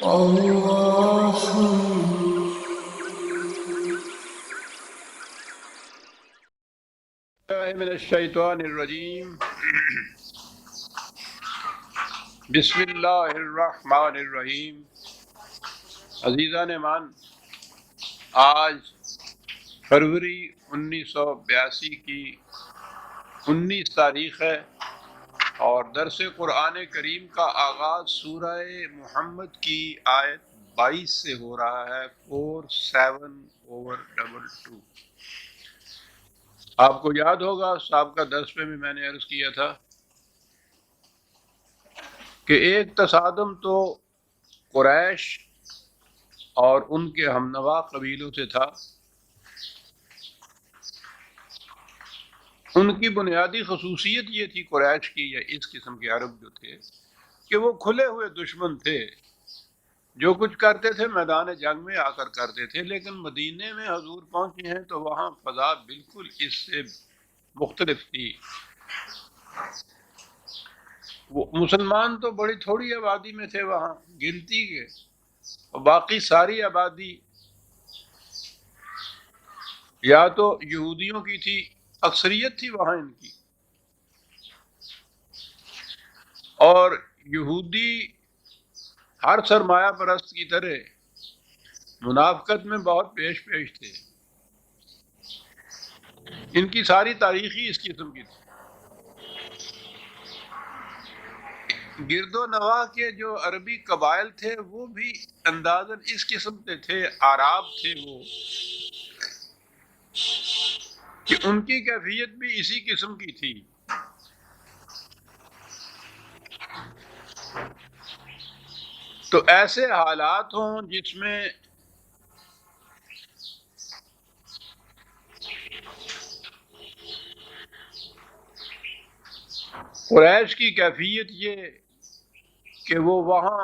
الله من الشیطان الرجیم بسم اللہ الرحمن الرحیم۔ عزیزان مان، آج فروری 1982 کی 19 تاریخ ہے اور درس قرآن کریم کا آغاز سورہ محمد کی آیت 22 سے ہو رہا ہے، 47/22۔ آپ کو یاد ہوگا سابقہ درس میں بھی میں نے عرض کیا تھا کہ ایک تصادم تو قریش اور ان کے ہمنوا قبیلوں سے تھا۔ ان کی بنیادی خصوصیت یہ تھی قریش کی یا اس قسم کے عرب جو تھے کہ وہ کھلے ہوئے دشمن تھے، جو کچھ کرتے تھے میدان جنگ میں آ کر کرتے تھے، لیکن مدینے میں حضور پہنچے ہیں تو وہاں فضا بالکل اس سے مختلف تھی۔ وہ مسلمان تو بڑی تھوڑی آبادی میں تھے وہاں، گنتی کے، اور باقی ساری آبادی یا تو یہودیوں کی تھی، اکثریت تھی وہاں ان کی، اور یہودی ہر سرمایہ پرست کی طرح منافقت میں بہت پیش تھے۔ ان کی ساری تاریخ ہی اس قسم کی تھی۔ گرد و نواح کے جو عربی قبائل تھے وہ بھی اندازاً اس قسم کے تھے، اعراب تھے وہ، کہ ان کی کیفیت بھی اسی قسم کی تھی۔ تو ایسے حالات ہوں جس میں قریش کی کیفیت یہ کہ وہ وہاں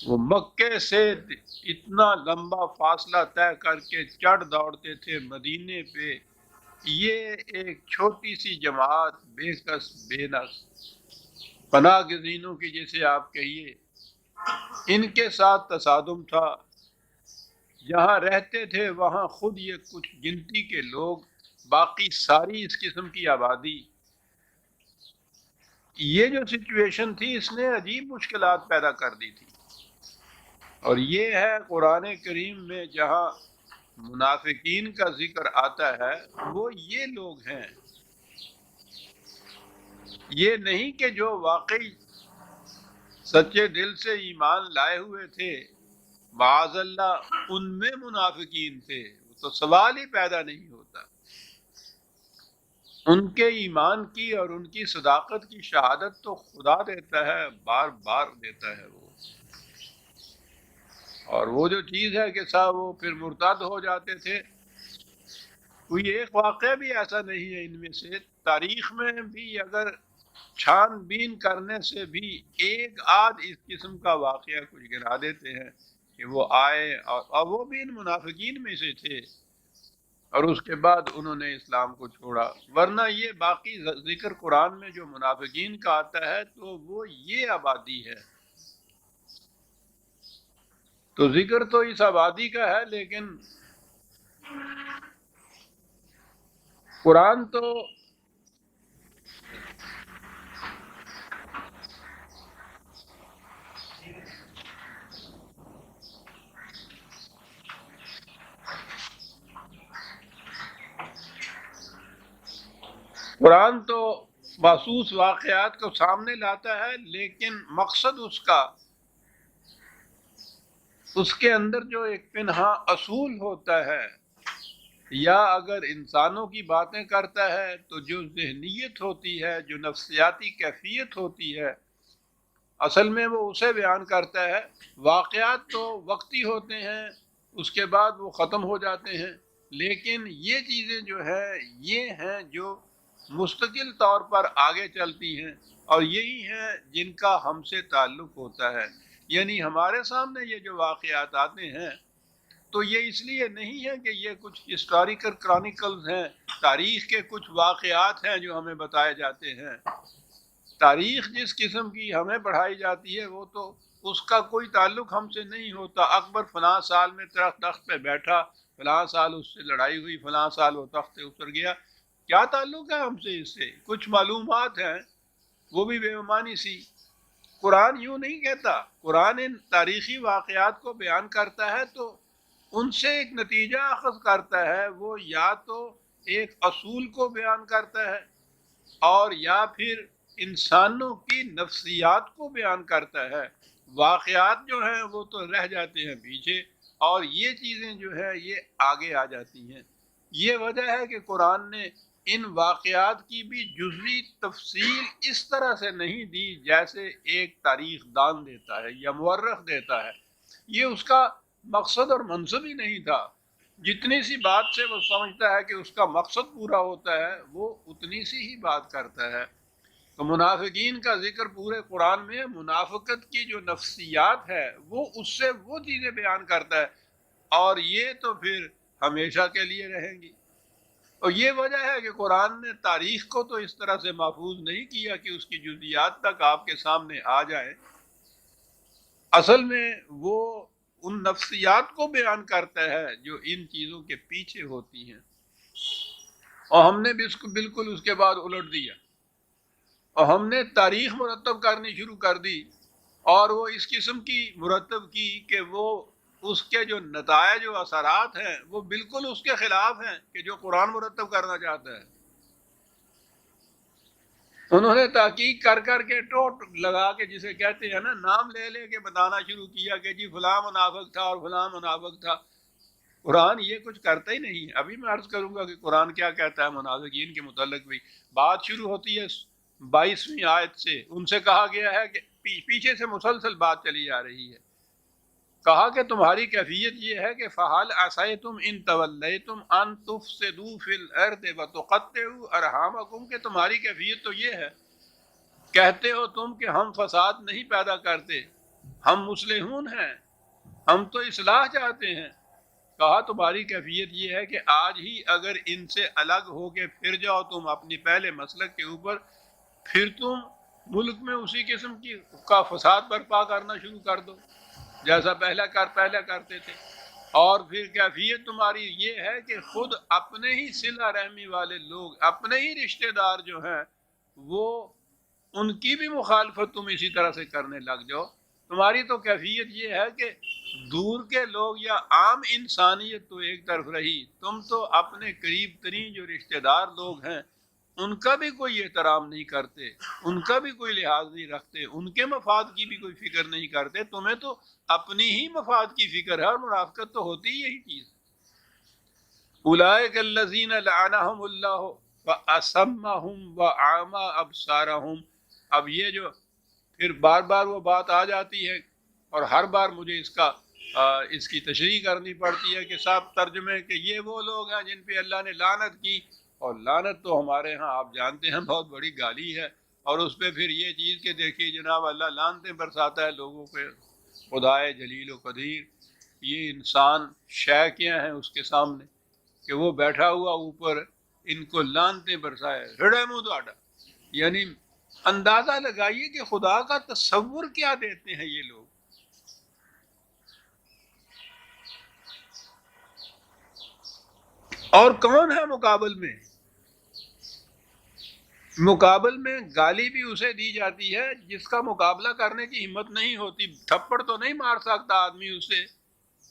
وہ مکے سے اتنا لمبا فاصلہ طے کر کے چڑھ دوڑتے تھے مدینے پہ، یہ ایک چھوٹی سی جماعت بے کس بے نس پناہ گزینوں کی جیسے آپ کہیے، ان کے ساتھ تصادم تھا۔ جہاں رہتے تھے وہاں خود یہ کچھ گنتی کے لوگ، باقی ساری اس قسم کی آبادی۔ یہ جو سچویشن تھی اس نے عجیب مشکلات پیدا کر دی تھی، اور یہ ہے قرآن کریم میں جہاں منافقین کا ذکر آتا ہے وہ یہ لوگ ہیں، یہ نہیں کہ جو واقعی سچے دل سے ایمان لائے ہوئے تھے، معاذ اللہ ان میں منافقین تھے، وہ تو سوال ہی پیدا نہیں ہوتا۔ ان کے ایمان کی اور ان کی صداقت کی شہادت تو خدا دیتا ہے، بار بار دیتا ہے وہ، اور وہ جو چیز ہے کہ صاحب وہ پھر مرتد ہو جاتے تھے۔ کوئی ایک واقعہ بھی ایسا نہیں ہے ان میں سے، تاریخ میں بھی اگر چھان بین کرنے سے بھی ایک آدھ اس قسم کا واقعہ کچھ گرا دیتے ہیں کہ وہ آئے اور وہ بھی ان منافقین میں سے تھے، اور اس کے بعد انہوں نے اسلام کو چھوڑا۔ ورنہ یہ باقی ذکر قرآن میں جو منافقین کا آتا ہے تو وہ یہ آبادی ہے، تو ذکر تو اس آبادی کا ہے، لیکن قرآن تو قرآن تو مخصوص واقعات کو سامنے لاتا ہے، لیکن مقصد اس کے اندر جو ایک پنہا اصول ہوتا ہے، یا اگر انسانوں کی باتیں کرتا ہے تو جو ذہنیت ہوتی ہے، جو نفسیاتی کیفیت ہوتی ہے، اصل میں وہ اسے بیان کرتا ہے۔ واقعات تو وقتی ہوتے ہیں، اس کے بعد وہ ختم ہو جاتے ہیں، لیکن یہ چیزیں جو ہیں یہ ہیں جو مستقل طور پر آگے چلتی ہیں، اور یہی ہیں جن کا ہم سے تعلق ہوتا ہے۔ یعنی ہمارے سامنے یہ جو واقعات آتے ہیں تو یہ اس لیے نہیں ہے کہ یہ کچھ ہسٹوریکل کرانیکلز ہیں، تاریخ کے کچھ واقعات ہیں جو ہمیں بتائے جاتے ہیں۔ تاریخ جس قسم کی ہمیں پڑھائی جاتی ہے وہ تو اس کا کوئی تعلق ہم سے نہیں ہوتا. اکبر فلاں سال میں تخت پہ بیٹھا، فلاں سال اس سے لڑائی ہوئی، فلاں سال وہ تخت سے اتر گیا، کیا تعلق ہے ہم سے اس سے؟ کچھ معلومات ہیں وہ بھی بے معنی سی. قرآن یوں نہیں کہتا. قرآن ان تاریخی واقعات کو بیان کرتا ہے تو ان سے ایک نتیجہ اخذ کرتا ہے. وہ یا تو ایک اصول کو بیان کرتا ہے اور یا پھر انسانوں کی نفسیات کو بیان کرتا ہے. واقعات جو ہیں وہ تو رہ جاتے ہیں پیچھے، اور یہ چیزیں جو ہے یہ آگے آ جاتی ہیں. یہ وجہ ہے کہ قرآن نے ان واقعات کی بھی جزوی تفصیل اس طرح سے نہیں دی جیسے ایک تاریخ دان دیتا ہے یا مورخ دیتا ہے. یہ اس کا مقصد اور منصب ہی نہیں تھا. جتنی سی بات سے وہ سمجھتا ہے کہ اس کا مقصد پورا ہوتا ہے وہ اتنی سی ہی بات کرتا ہے. تو منافقین کا ذکر پورے قرآن میں منافقت کی جو نفسیات ہے وہ اس سے وہ چیزیں بیان کرتا ہے، اور یہ تو پھر ہمیشہ کے لیے رہیں گی. اور یہ وجہ ہے کہ قرآن نے تاریخ کو تو اس طرح سے محفوظ نہیں کیا کہ اس کی جزیات تک آپ کے سامنے آ جائیں. اصل میں وہ ان نفسیات کو بیان کرتا ہے جو ان چیزوں کے پیچھے ہوتی ہیں، اور ہم نے بھی اس کو بالکل اس کے بعد الٹ دیا، اور ہم نے تاریخ مرتب کرنی شروع کر دی، اور وہ اس قسم کی مرتب کی کہ وہ اس کے جو نتائج و اثرات ہیں وہ بالکل اس کے خلاف ہیں کہ جو قرآن مرتب کرنا چاہتا ہے. انہوں نے تحقیق کر کر کے ٹوٹ لگا کے، جسے کہتے ہیں نا، نام لے لے کے بتانا شروع کیا کہ جی فلاں منافق تھا اور فلاں منافق تھا. قرآن یہ کچھ کرتا ہی نہیں ہے. ابھی میں عرض کروں گا کہ قرآن کیا کہتا ہے منافقین کے متعلق بھی. بات شروع ہوتی ہے 22ویں آیت سے. ان سے کہا گیا ہے کہ پیچھے سے مسلسل بات چلی جا رہی ہے. کہا کہ تمہاری کیفیت یہ ہے کہ فَهَلْ عَصَيْتُمْ إِن تَوَلَّيْتُمْ أَن تُفْسِدُوا فِي الْأَرْضِ وَتُقَطِّعُوا أَرْحَامَكُمْ، کہ تمہاری کیفیت تو یہ ہے، کہتے ہو تم کہ ہم فساد نہیں پیدا کرتے، ہم مصلحون ہیں، ہم تو اصلاح چاہتے ہیں. کہا تمہاری کیفیت یہ ہے کہ آج ہی اگر ان سے الگ ہو کے پھر جاؤ تم اپنی پہلے مسلک کے اوپر، پھر تم ملک میں اسی قسم کا فساد برپا کرنا شروع کر دو جیسا پہلا کرتے تھے. اور پھر کیفیت تمہاری یہ ہے کہ خود اپنے ہی صلہ رحمی والے لوگ، اپنے ہی رشتہ دار جو ہیں، وہ ان کی بھی مخالفت تم اسی طرح سے کرنے لگ جاؤ. تمہاری تو کیفیت یہ ہے کہ دور کے لوگ یا عام انسانیت تو ایک طرف رہی، تم تو اپنے قریب ترین جو رشتہ دار لوگ ہیں ان کا بھی کوئی احترام نہیں کرتے، ان کا بھی کوئی لحاظ نہیں رکھتے، ان کے مفاد کی بھی کوئی فکر نہیں کرتے. تمہیں تو اپنی ہی مفاد کی فکر ہے، اور منافقت تو ہوتی ہی یہی چیز. اولئک الذین لعنہم اللہ فاصمہم واعمی ابصارہم. اب یہ جو پھر بار بار وہ بات آ جاتی ہے، اور ہر بار مجھے اس کی تشریح کرنی پڑتی ہے کہ صاحب ترجمے کہ یہ وہ لوگ ہیں جن پہ اللہ نے لعنت کی. اور لعنت تو ہمارے ہاں آپ جانتے ہیں بہت بڑی گالی ہے، اور اس پہ پھر یہ چیز کہ دیکھیے جناب اللہ لعنتیں برساتا ہے لوگوں پہ. خدائے جلیل و قدیر، یہ انسان شے کیا ہیں اس کے سامنے کہ وہ بیٹھا ہوا اوپر ان کو لعنتیں برسائے. رڑے منہ داڑا، یعنی اندازہ لگائیے کہ خدا کا تصور کیا دیتے ہیں یہ لوگ. اور کون ہے مقابل میں گالی بھی اسے دی جاتی ہے جس کا مقابلہ کرنے کی ہمت نہیں ہوتی. تھپڑ تو نہیں مار سکتا آدمی اسے،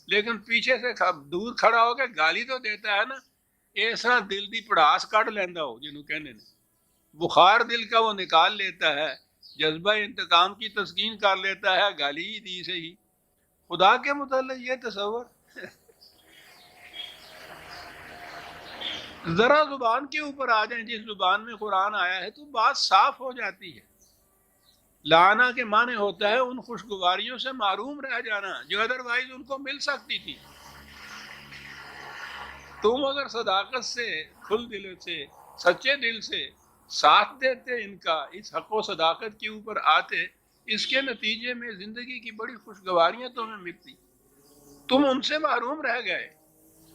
لیکن پیچھے سے دور کھڑا ہو کے گالی تو دیتا ہے نا. ایسا دل دی پڑاس کٹ لینا ہو جنہوں کہنے نے، بخار دل کا وہ نکال لیتا ہے، جذبہ انتقام کی تسکین کر لیتا ہے گالی ہی دی سے ہی. خدا کے متعلق یہ تصور. ذرا زبان کے اوپر آ جائیں جس زبان میں قرآن آیا ہے تو بات صاف ہو جاتی ہے. لعنہ کے معنی ہوتا ہے ان خوشگواریوں سے محروم رہ جانا جو ادروائز ان کو مل سکتی تھی. تم اگر صداقت سے، کھل دل سے، سچے دل سے ساتھ دیتے ان کا، اس حق و صداقت کے اوپر آتے، اس کے نتیجے میں زندگی کی بڑی خوشگواریاں تمہیں ملتی. تم ان سے محروم رہ گئے.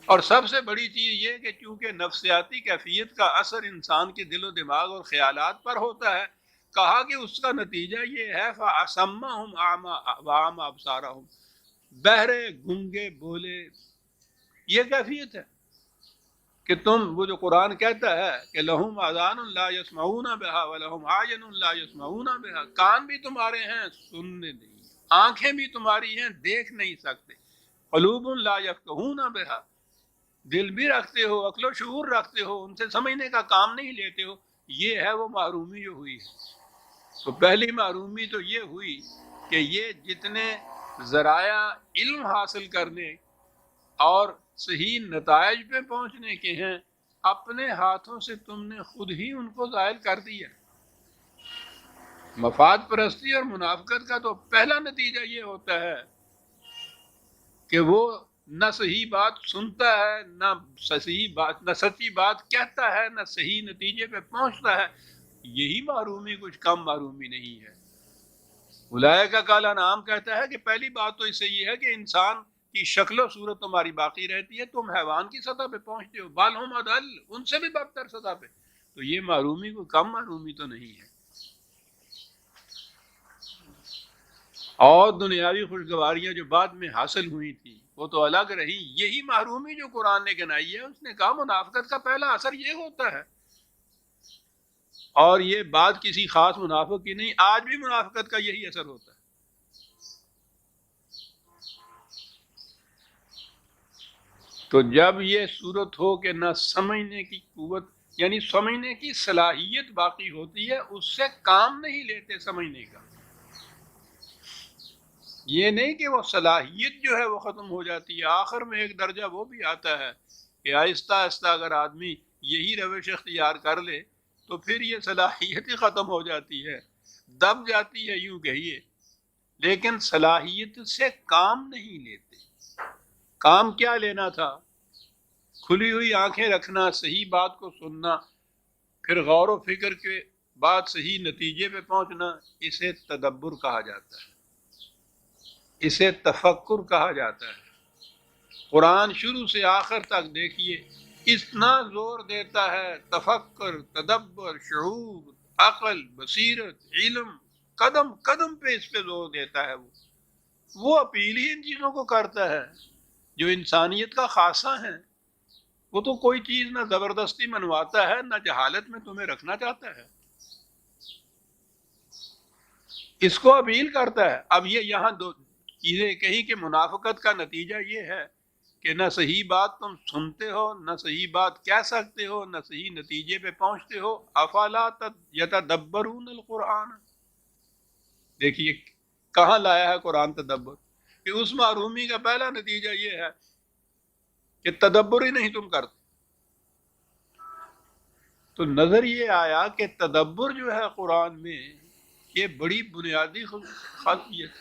اور سب سے بڑی چیز یہ کہ چونکہ نفسیاتی کیفیت کا اثر انسان کے دل و دماغ اور خیالات پر ہوتا ہے، کہا کہ اس کا نتیجہ یہ ہے فَأَسَمَّهُمْ أَعْمَى وَأَعْمَى أَبْصَارَهُمْ، بہرے گنگے بولے. یہ کیفیت ہے کہ تم وہ جو قرآن کہتا ہے کہ لہم آذان لا یسمعون بہا ولہم اعین لا یسمعون بہا، کان بھی تمہارے ہیں سننے نہیں، آنکھیں بھی تمہاری ہیں دیکھ نہیں سکتے. قلوب لا یفقہون بہا، دل بھی رکھتے ہو، عقل و شعور رکھتے ہو، ان سے سمجھنے کا کام نہیں لیتے ہو. یہ ہے وہ محرومی جو ہوئی ہے. تو پہلی محرومی تو یہ ہوئی کہ یہ جتنے ذرائع علم حاصل کرنے اور صحیح نتائج پہ پہنچنے کے ہیں، اپنے ہاتھوں سے تم نے خود ہی ان کو ظاہر کر دیا. مفاد پرستی اور منافقت کا تو پہلا نتیجہ یہ ہوتا ہے کہ وہ نہ صحیح بات سنتا ہے، نہ سچی بات کہتا ہے، نہ صحیح نتیجے پہ پہنچتا ہے. یہی محرومی کچھ کم محرومی نہیں ہے. اولئک کالانعام کہتا ہے کہ پہلی بات تو اس سے یہ ہے کہ انسان کی شکل و صورت تمہاری باقی رہتی ہے، تم حیوان کی سطح پہ پہنچتے ہو، بل ہم اضل، ان سے بھی بدتر سطح پہ. تو یہ محرومی کوئی کم محرومی تو نہیں ہے. اور دنیاوی خوشگواریاں جو بعد میں حاصل ہوئی تھیں وہ تو الگ رہی. یہی محرومی جو قرآن نے گنائی ہے، اس نے کہا منافقت کا پہلا اثر یہ ہوتا ہے. اور یہ بات کسی خاص منافق کی نہیں، آج بھی منافقت کا یہی اثر ہوتا ہے. تو جب یہ صورت ہو کہ نہ سمجھنے کی قوت یعنی سمجھنے کی صلاحیت باقی ہوتی ہے، اس سے کام نہیں لیتے سمجھنے کا. یہ نہیں کہ وہ صلاحیت جو ہے وہ ختم ہو جاتی ہے، آخر میں ایک درجہ وہ بھی آتا ہے کہ آہستہ آہستہ اگر آدمی یہی روش اختیار کر لے تو پھر یہ صلاحیت ہی ختم ہو جاتی ہے، دب جاتی ہے یوں کہیے. لیکن صلاحیت سے کام نہیں لیتے. کام کیا لینا تھا؟ کھلی ہوئی آنکھیں رکھنا، صحیح بات کو سننا، پھر غور و فکر کے بعد صحیح نتیجے پہ پہنچنا. اسے تدبر کہا جاتا ہے، اسے تفکر کہا جاتا ہے. قرآن شروع سے آخر تک دیکھیے اتنا زور دیتا ہے تفکر، تدبر، شعور، عقل، بصیرت، علم، قدم قدم پہ اس پہ زور دیتا ہے. وہ اپیل ہی ان چیزوں کو کرتا ہے جو انسانیت کا خاصہ ہے. وہ تو کوئی چیز نہ زبردستی منواتا ہے، نہ جہالت میں تمہیں رکھنا چاہتا ہے، اس کو اپیل کرتا ہے. اب یہ یہاں دو چیزیں کہی کہ منافقت کا نتیجہ یہ ہے کہ نہ صحیح بات تم سنتے ہو، نہ صحیح بات کہہ سکتے ہو، نہ صحیح نتیجے پہ پہنچتے ہو. افلا یتدبرون القرآن، دیکھیے کہاں لایا ہے قرآن تدبر، کہ اس محرومی کا پہلا نتیجہ یہ ہے کہ تدبر ہی نہیں تم کرتے. تو نظر یہ آیا کہ تدبر جو ہے قرآن میں یہ بڑی بنیادی خاصیت،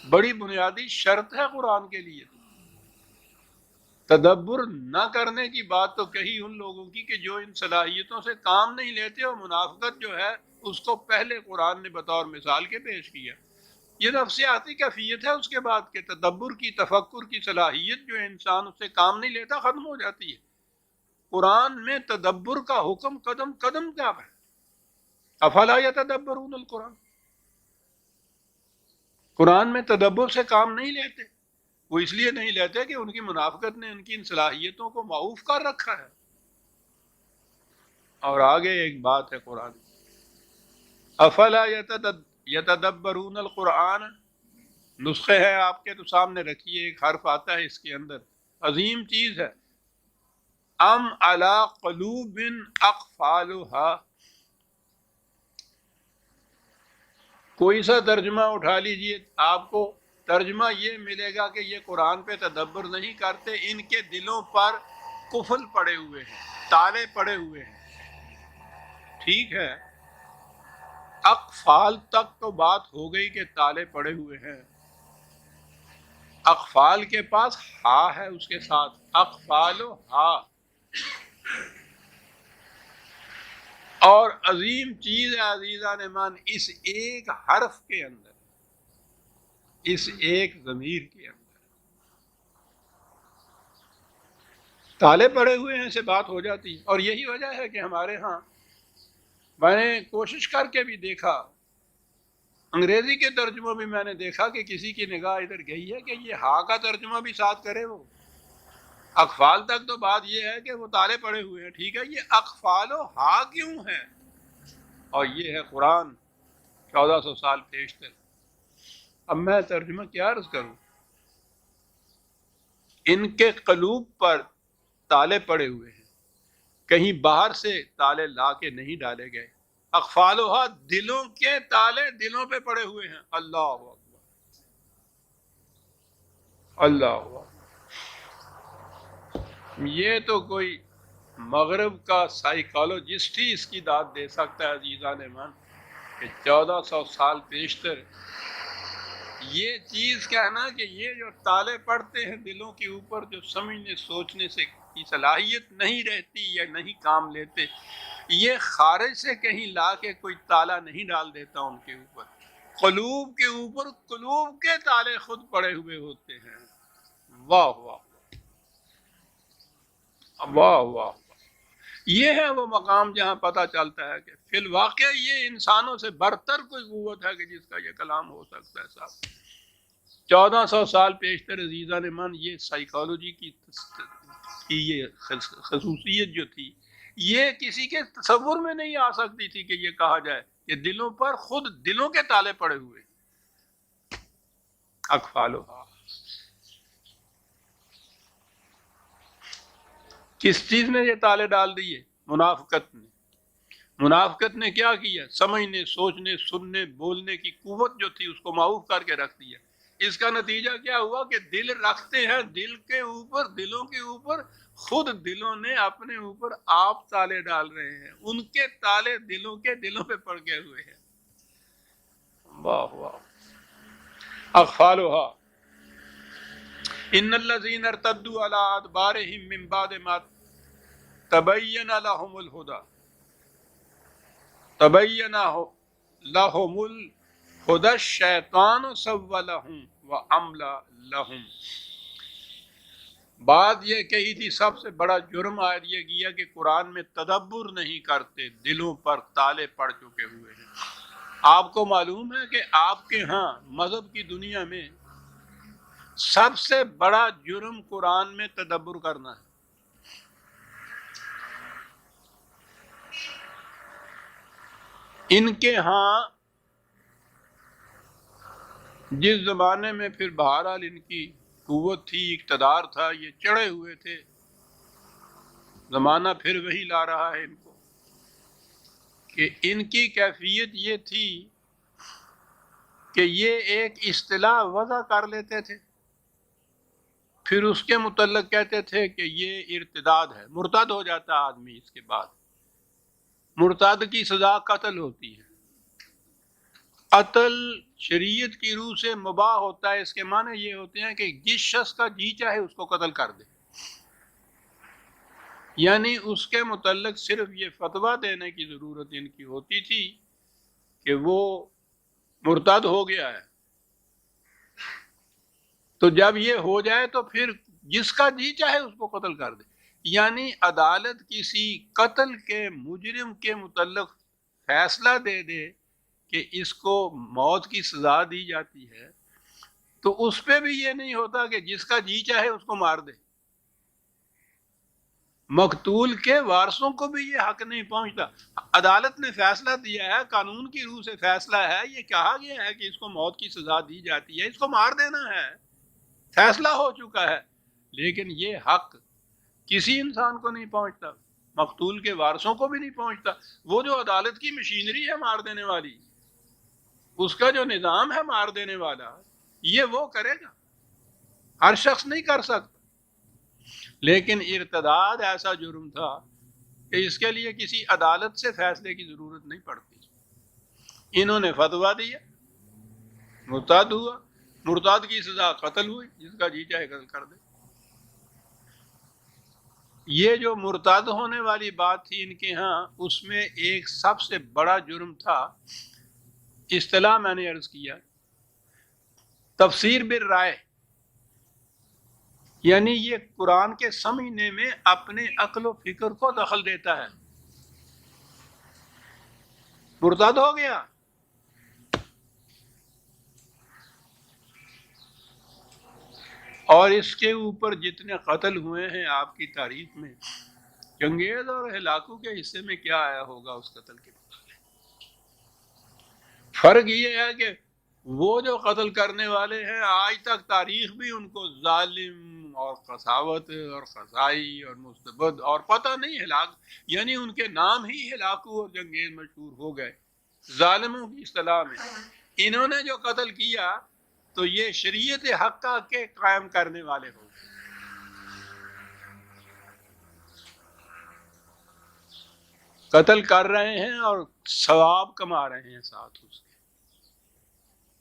بڑی بنیادی شرط ہے قرآن کے لیے. تدبر نہ کرنے کی بات تو کہی ان لوگوں کی کہ جو ان صلاحیتوں سے کام نہیں لیتے، اور منافقت جو ہے اس کو پہلے قرآن نے بطور مثال کے پیش کیا. یہ نفسیاتی کیفیت ہے اس کے بعد کہ تدبر کی، تفکر کی صلاحیت جو انسان اس سے کام نہیں لیتا ختم ہو جاتی ہے. قرآن میں تدبر کا حکم قدم قدم کیا ہے. افلا یتدبرون القرآن، قرآن میں تدبر سے کام نہیں لیتے. وہ اس لیے نہیں لیتے کہ ان کی منافقت نے ان کی ان صلاحیتوں کو معوف کر رکھا ہے. اور آگے ایک بات ہے قرآن، افلا یتدبرون القرآن، نسخے ہیں آپ کے تو سامنے رکھیے، ایک حرف آتا ہے اس کے اندر، عظیم چیز ہے. ام علی قلوب اقفالها، کوئی سا ترجمہ اٹھا لیجئے، آپ کو ترجمہ یہ ملے گا کہ یہ قرآن پہ تدبر نہیں کرتے، ان کے دلوں پر قفل پڑے ہوئے ہیں، تالے پڑے ہوئے ہیں. ٹھیک ہے، اقفال تک تو بات ہو گئی کہ تالے پڑے ہوئے ہیں. اقفال کے پاس ہا ہے اس کے ساتھ، اقفال و ہا. اور عظیم چیز ہے عزیزان من اس ایک حرف کے اندر، اس ایک ضمیر کے اندر تالے پڑے ہوئے ہیں سے بات ہو جاتی ہے. اور یہی وجہ ہے کہ ہمارے ہاں میں نے کوشش کر کے بھی دیکھا، انگریزی کے ترجمہ بھی میں نے دیکھا کہ کسی کی نگاہ ادھر گئی ہے کہ یہ ہا کا ترجمہ بھی ساتھ کرے وہ اقفال تک، تو بات یہ ہے کہ وہ تالے پڑے ہوئے ہیں، ٹھیک ہے، یہ اقفال و ہا کیوں ہے؟ اور یہ ہے قرآن 1400 سال پیشتر۔ اب میں ترجمہ کیا عرض کروں؟ ان کے قلوب پر تالے پڑے ہوئے ہیں، کہیں باہر سے تالے لا کے نہیں ڈالے گئے، اقفالها دلوں کے تالے دلوں پہ پڑے ہوئے ہیں۔ اللہ اکبر، اللہ اکبر۔ یہ تو کوئی مغرب کا سائیکالوجسٹ ہی اس کی داد دے سکتا ہے عزیزان من، کہ 1400 سال پیشتر یہ چیز کہنا کہ یہ جو تالے پڑتے ہیں دلوں کے اوپر، جو سمجھنے سوچنے سے کی صلاحیت نہیں رہتی یا نہیں کام لیتے، یہ خارج سے کہیں لا کے کوئی تالا نہیں ڈال دیتا ان کے اوپر، قلوب کے اوپر قلوب کے تالے خود پڑے ہوئے ہوتے ہیں۔ واہ واہ واہ واہ، یہ ہے وہ مقام جہاں پتہ چلتا ہے کہ فی الواقع یہ انسانوں سے برتر کوئی قوت ہے کہ جس کا یہ کلام ہو سکتا ہے۔ صاحب 1400 سال پیشتر عزیزان من، یہ سائیکالوجی کی یہ خصوصیت جو تھی، یہ کسی کے تصور میں نہیں آ سکتی تھی کہ یہ کہا جائے کہ دلوں پر خود دلوں کے تالے پڑے ہوئے۔ اقفالها، کس چیز نے یہ تالے ڈال دیے؟ منافقت نے۔ منافقت نے کیا کیا؟ سمجھنے سوچنے سننے بولنے کی قوت جو تھی اس کو معوف کر کے رکھ دیا۔ اس کا نتیجہ کیا ہوا کہ دل رکھتے ہیں، دل کے اوپر دلوں کے اوپر خود دلوں نے اپنے اوپر آپ تالے ڈال رہے ہیں، ان کے تالے دلوں کے دلوں پہ پڑ گئے ہوئے ہیں۔ واہ واہ۔ اقفالها ان الذين ارتدوا على ادبارهم من بعد ما تبين لهم الهدى تبين لهم الهدى الشیطان سولهم واملى لهم۔ بات یہ کہی تھی سب سے بڑا جرم عائد یہ کیا کہ قرآن میں تدبر نہیں کرتے، دلوں پر تالے پڑ چکے ہوئے ہیں۔ آپ کو معلوم ہے کہ آپ کے ہاں مذہب کی دنیا میں سب سے بڑا جرم قرآن میں تدبر کرنا ہے۔ ان کے ہاں جس زمانے میں پھر بہرحال ان کی قوت تھی، اقتدار تھا، یہ چڑھے ہوئے تھے، زمانہ پھر وہی لا رہا ہے ان کو، کہ ان کی کیفیت یہ تھی کہ یہ ایک اصطلاح وضع کر لیتے تھے، پھر اس کے متعلق کہتے تھے کہ یہ ارتداد ہے، مرتد ہو جاتا آدمی، اس کے بعد مرتد کی سزا قتل ہوتی ہے۔ قتل شریعت کی روح سے مباح ہوتا ہے، اس کے معنی یہ ہوتے ہیں کہ جس شخص کا جی چاہے اس کو قتل کر دے، یعنی اس کے متعلق صرف یہ فتویٰ دینے کی ضرورت ان کی ہوتی تھی کہ وہ مرتد ہو گیا ہے، تو جب یہ ہو جائے تو پھر جس کا جی چاہے اس کو قتل کر دے۔ یعنی عدالت کسی قتل کے مجرم کے متعلق فیصلہ دے دے کہ اس کو موت کی سزا دی جاتی ہے، تو اس پہ بھی یہ نہیں ہوتا کہ جس کا جی چاہے اس کو مار دے۔ مقتول کے وارثوں کو بھی یہ حق نہیں پہنچتا۔ عدالت نے فیصلہ دیا ہے، قانون کی روح سے فیصلہ ہے، یہ کہا گیا ہے کہ اس کو موت کی سزا دی جاتی ہے، اس کو مار دینا ہے، فیصلہ ہو چکا ہے، لیکن یہ حق کسی انسان کو نہیں پہنچتا، مقتول کے وارثوں کو بھی نہیں پہنچتا۔ وہ جو عدالت کی مشینری ہے مار دینے والی، اس کا جو نظام ہے مار دینے والا، یہ وہ کرے گا، ہر شخص نہیں کر سکتا۔ لیکن ارتداد ایسا جرم تھا کہ اس کے لیے کسی عدالت سے فیصلے کی ضرورت نہیں پڑتی۔ انہوں نے فتویٰ دیا، مرتد ہوا، مرتد کی سزا قتل ہوئی، جس کا جی چاہے قتل کر دے۔ یہ جو مرتد ہونے والی بات تھی ان کے ہاں، اس میں ایک سب سے بڑا جرم تھا، اصطلاح میں نے عرض کیا، تفسیر بالرائے، یعنی یہ قرآن کے سمجھنے میں اپنے عقل و فکر کو دخل دیتا ہے۔ مرتد ہو گیا. اور اس کے اوپر جتنے قتل ہوئے ہیں آپ کی تاریخ میں، چنگیز اور ہلاکو کے حصے میں کیا آیا ہوگا اس قتل کے بعد؟ فرق یہ ہے کہ وہ جو قتل کرنے والے ہیں آج تک تاریخ بھی ان کو ظالم اور قساوت اور قصائی اور مستبد اور پتہ نہیں ہلاک، یعنی ان کے نام ہی ہلاکو اور چنگیز مشہور ہو گئے ظالموں کی اصطلاح میں. انہوں نے جو قتل کیا تو یہ شریعت حقہ کے قائم کرنے والے ہو گئے. قتل کر رہے ہیں اور ثواب کما رہے ہیں، ساتھ اس کے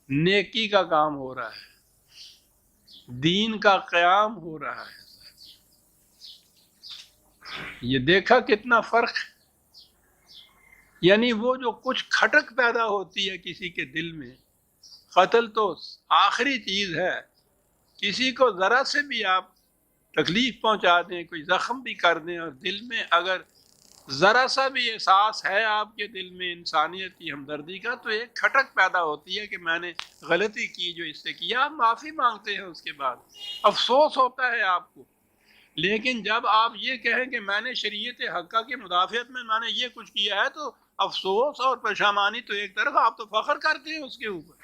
نیکی کا کام ہو رہا ہے، دین کا قیام ہو رہا ہے. یہ دیکھا کتنا فرق ہے. یعنی وہ جو کچھ کھٹک پیدا ہوتی ہے کسی کے دل میں، قتل تو آخری چیز ہے. کسی کو ذرا سے بھی آپ تکلیف پہنچا دیں، کوئی زخم بھی کر دیں، اور دل میں اگر ذرا سا بھی احساس ہے آپ کے دل میں انسانیت کی ہمدردی کا، تو ایک کھٹک پیدا ہوتی ہے کہ میں نے غلطی کی جو اس سے کیا. آپ معافی مانگتے ہیں، اس کے بعد افسوس ہوتا ہے آپ کو. لیکن جب آپ یہ کہیں کہ میں نے شریعت حقہ کی مدافعت میں نے یہ کچھ کیا ہے، تو افسوس اور پشیمانی تو ایک طرف، آپ تو فخر کرتے ہیں اس کے اوپر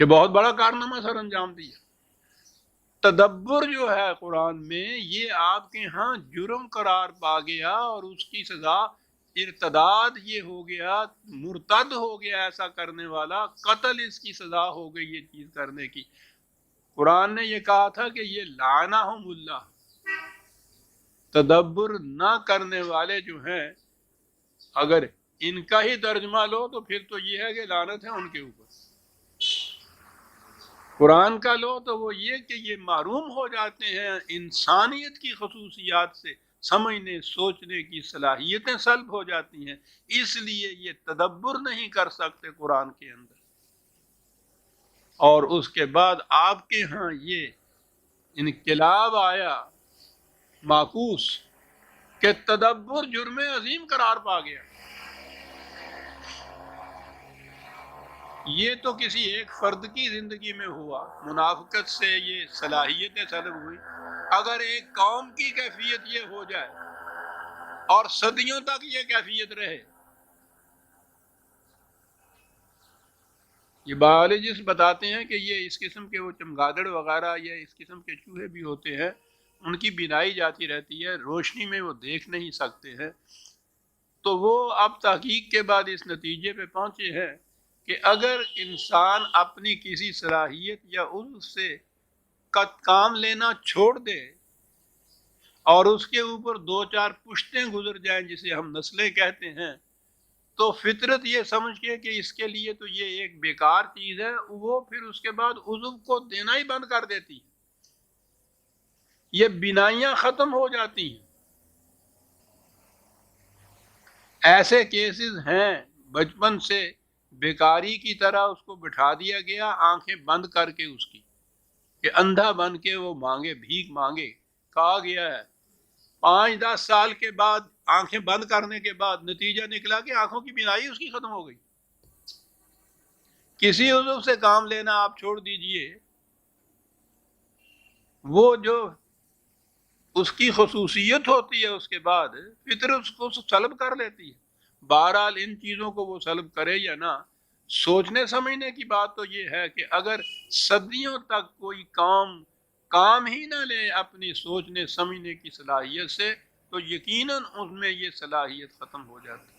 کہ بہت بڑا کارنامہ سر انجام دیا. تدبر جو ہے قرآن میں، یہ آپ کے ہاں جرم قرار پا گیا اور اس کی سزا ارتداد یہ ہو گیا، مرتد ہو گیا ایسا کرنے والا، قتل اس کی سزا ہو گئی یہ چیز کرنے کی. قرآن نے یہ کہا تھا کہ یہ لعنہم اللہ. تدبر نہ کرنے والے جو ہیں، اگر ان کا ہی ترجمہ لو تو پھر تو یہ ہے کہ لعنت ہے ان کے اوپر. قرآن کا لو تو وہ یہ کہ یہ محروم ہو جاتے ہیں انسانیت کی خصوصیات سے، سمجھنے سوچنے کی صلاحیتیں سلب ہو جاتی ہیں، اس لیے یہ تدبر نہیں کر سکتے قرآن کے اندر. اور اس کے بعد آپ کے ہاں یہ انقلاب آیا معکوس کہ تدبر جرم عظیم قرار پا گیا. یہ تو کسی ایک فرد کی زندگی میں ہوا، منافقت سے یہ صلاحیتیں سلب ہوئی. اگر ایک قوم کی کیفیت یہ ہو جائے اور صدیوں تک یہ کیفیت رہے. یہ بایولوجسٹ بتاتے ہیں کہ یہ اس قسم کے وہ چمگادڑ وغیرہ یا اس قسم کے چوہے بھی ہوتے ہیں، ان کی بینائی جاتی رہتی ہے، روشنی میں وہ دیکھ نہیں سکتے ہیں. تو وہ اب تحقیق کے بعد اس نتیجے پہ پہنچے ہیں کہ اگر انسان اپنی کسی صلاحیت یا عضو سے کام لینا چھوڑ دے اور اس کے اوپر 2-4 پشتیں گزر جائیں جسے ہم نسلیں کہتے ہیں، تو فطرت یہ سمجھ کے کہ اس کے لیے تو یہ ایک بیکار چیز ہے، وہ پھر اس کے بعد عضو کو دینا ہی بند کر دیتی ہے. یہ بینائیاں ختم ہو جاتی ہیں. ایسے کیسز ہیں بچپن سے بیکاری کی طرح اس کو بٹھا دیا گیا، آنکھیں بند کر کے اس کی، کہ اندھا بن کے وہ مانگے، بھیک مانگے. کہا گیا ہے 5-10 سال کے بعد آنکھیں بند کرنے کے بعد نتیجہ نکلا کہ آنکھوں کی بینائی اس کی ختم ہو گئی. کسی عضو سے کام لینا آپ چھوڑ دیجئے، وہ جو اس کی خصوصیت ہوتی ہے اس کے بعد فطرت اس کو سلب کر لیتی ہے. بہرحال ان چیزوں کو وہ سلب کرے یا نہ، سوچنے سمجھنے کی بات تو یہ ہے کہ اگر صدیوں تک کوئی کام ہی نہ لے اپنی سوچنے سمجھنے کی صلاحیت سے، تو یقیناً اس میں یہ صلاحیت ختم ہو جاتی ہے.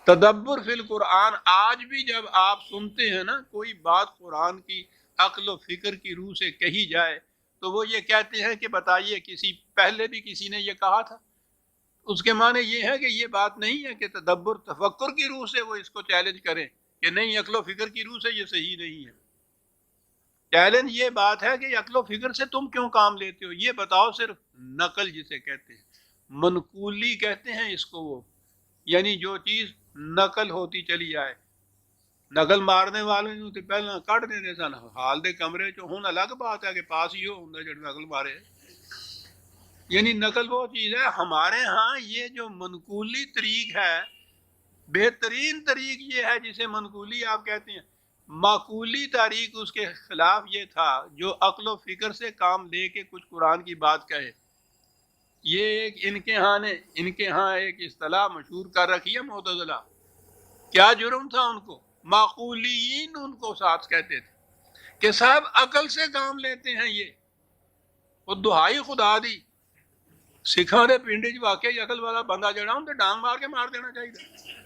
تدبر فی القرآن، آج بھی جب آپ سنتے ہیں نا کوئی بات قرآن کی عقل و فکر کی روح سے کہی جائے، تو وہ یہ کہتے ہیں کہ بتائیے پہلے بھی کسی نے یہ کہا تھا. اس کے معنی یہ ہے کہ یہ بات نہیں ہے کہ تدبر تفکر کی روح سے وہ اس کو چیلنج کریں کہ نہیں، عقل و فکر کی روح سے یہ صحیح نہیں ہے. چیلنج یہ بات ہے کہ عقل و فکر سے تم کیوں کام لیتے ہو، یہ بتاؤ. صرف نقل جسے کہتے ہیں، منقولی کہتے ہیں اس کو، وہ یعنی جو چیز نقل ہوتی چلی جائے. نقل مارنے والے نوں تے پہلا کٹ دینے سن، حال دے کمرے چ ہن الگ بات ہے کہ پاس ہی ہو ہوندا جڑا نقل مارے. یعنی نقل وہ چیز ہے، ہمارے ہاں یہ جو منقولی طریق ہے، بہترین طریق یہ ہے جسے منقولی آپ کہتے ہیں۔ معقولی طریق اس کے خلاف یہ تھا جو عقل و فکر سے کام لے کے کچھ قرآن کی بات کہے۔ یہ ایک ان کے ہاں ایک اصطلاح مشہور کر رکھی ہے معتزلہ۔ کیا جرم تھا ان کو؟ معقولیین ان کو ساتھ کہتے تھے کہ صاحب عقل سے کام لیتے ہیں یہ، وہ دہائی خدا دی سکھاں دے پنڈ وچ واقعی عقل والا بندہ جڑا ہوں تے ڈانگ مار کے مار دینا چاہیے۔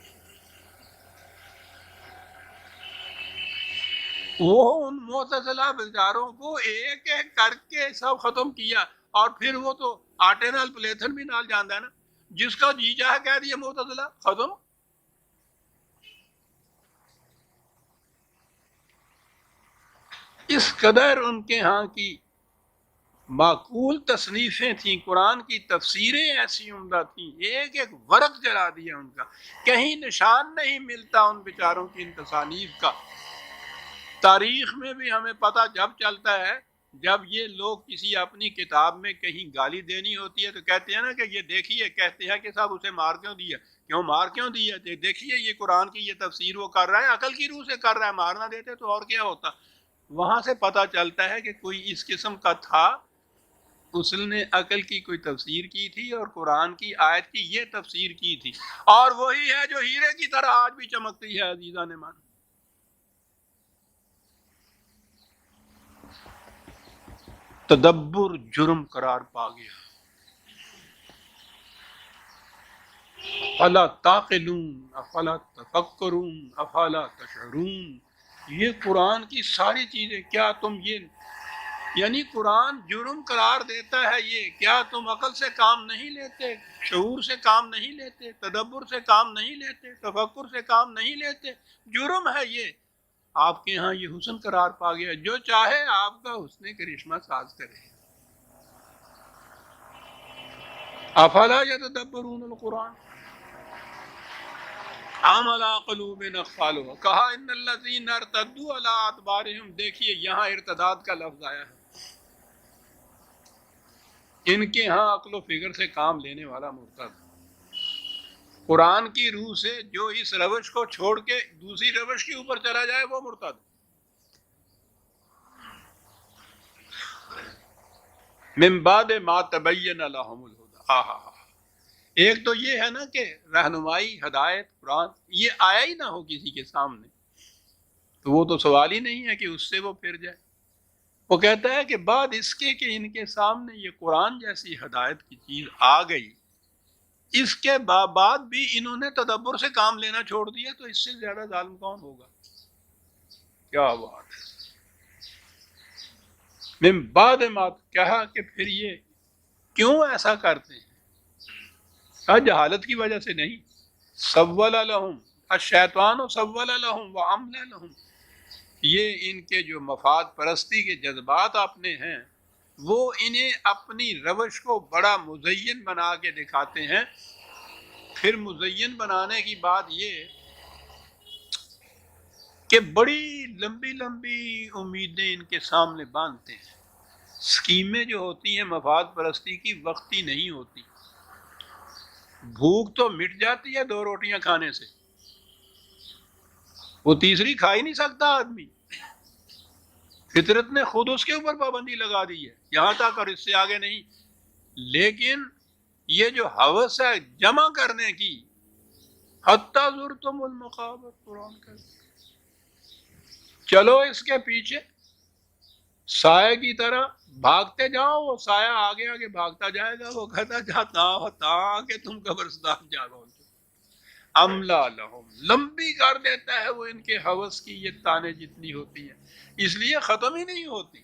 وہ ان معتزلہ بیچاروں کو ایک ایک کر کے سب ختم کیا، اور پھر وہ تو آٹے نال پلیتھن بھی نال جاندا ہے نا، جس کا جی چاہے کہہ دیا معتزلہ، ختم۔ اس قدر ان کے ہاں کی معقول تصنیفیں تھیں، قرآن کی تفسیریں ایسی عمدہ تھیں، ایک ایک ورق جلا دیا ان کا، کہیں نشان نہیں ملتا ان بیچاروں کی ان تصانیف کا۔ تاریخ میں بھی ہمیں پتہ جب چلتا ہے جب یہ لوگ کسی اپنی کتاب میں کہیں گالی دینی ہوتی ہے تو کہتے ہیں نا کہ یہ دیکھیے، کہتے ہیں کہ صاحب اسے مار کیوں دیا، کیوں مار کیوں دیا، دیکھیے یہ قرآن کی یہ تفسیر وہ کر رہا ہے، عقل کی روح سے کر رہا ہے، مارنا دیتے تو اور کیا ہوتا۔ وہاں سے پتہ چلتا ہے کہ کوئی اس قسم کا تھا، اس نے عقل کی کوئی تفسیر کی تھی اور قرآن کی آیت کی یہ تفسیر کی تھی، اور وہی ہے جو ہیرے کی طرح آج بھی چمکتی ہے عزیزان مان۔ تدبر جرم قرار پا گیا۔ افلا تعقلون افلا تفکرون افلا تشعرون، یہ قرآن کی ساری چیزیں، کیا تم یہ، یعنی قرآن جرم قرار دیتا ہے یہ، کیا تم عقل سے کام نہیں لیتے، شعور سے کام نہیں لیتے، تدبر سے کام نہیں لیتے، تفکر سے کام نہیں لیتے؟ جرم ہے یہ۔ آپ کے ہاں یہ حسن قرار پا گیا، جو چاہے آپ کا حسن کرشمہ ساز کرے۔ افلا یتدبرون القرآن ام علی قلوب اقفالها، کہا ان الذین ارتدوا علی ادبارہم، دیکھیے یہاں ارتداد کا لفظ آیا ہے۔ ان کے ہاں عقل و فکر سے کام لینے والا مرتد، قرآن کی روح سے جو اس روش کو چھوڑ کے دوسری روش کے اوپر چلا جائے وہ مرتد۔ من بعد ما تبین لهم الہدی، ایک تو یہ ہے نا کہ رہنمائی، ہدایت، قرآن یہ آیا ہی نہ ہو کسی کے سامنے، تو وہ تو سوال ہی نہیں ہے کہ اس سے وہ پھر جائے۔ وہ کہتا ہے کہ بعد اس کے کہ ان کے سامنے یہ قرآن جیسی ہدایت کی چیز آ گئی، اس کے بعد بھی انہوں نے تدبر سے کام لینا چھوڑ دیا، تو اس سے زیادہ ظالم کون ہوگا؟ کیا بات ہے۔ من بعد ما، کہا کہ پھر یہ کیوں ایسا کرتے ہیں؟ جہالت کی وجہ سے نہیں۔ سول لہم الشیطان سول لہم واملی لہم، یہ ان کے جو مفاد پرستی کے جذبات اپنے ہیں وہ انہیں اپنی روش کو بڑا مزین بنا کے دکھاتے ہیں، پھر مزین بنانے کی بات یہ کہ بڑی لمبی لمبی امیدیں ان کے سامنے باندھتے ہیں۔ اسکیمیں جو ہوتی ہیں مفاد پرستی کی وقتی نہیں ہوتی، بھوک تو مٹ جاتی ہے 2 روٹیاں کھانے سے، وہ تیسری کھا ہی نہیں سکتا آدمی، فطرت نے خود اس کے اوپر پابندی لگا دی ہے یہاں تک، اور اس سے آگے نہیں۔ لیکن یہ جو ہوس ہے جمع کرنے کی، حتی زرتم المقابر، قرآن کا چلو اس کے پیچھے سائے کی طرح بھاگتے جاؤ، وہ سایہ آگے آگے بھاگتا جائے گا، وہ کہتا جاتا ہوتا کہ تم قبرستان جا رہو۔ املا لہم، لمبی کر دیتا ہے وہ ان کے ہوس کی یہ تانے جتنی ہوتی ہیں، اس لیے ختم ہی نہیں ہوتی۔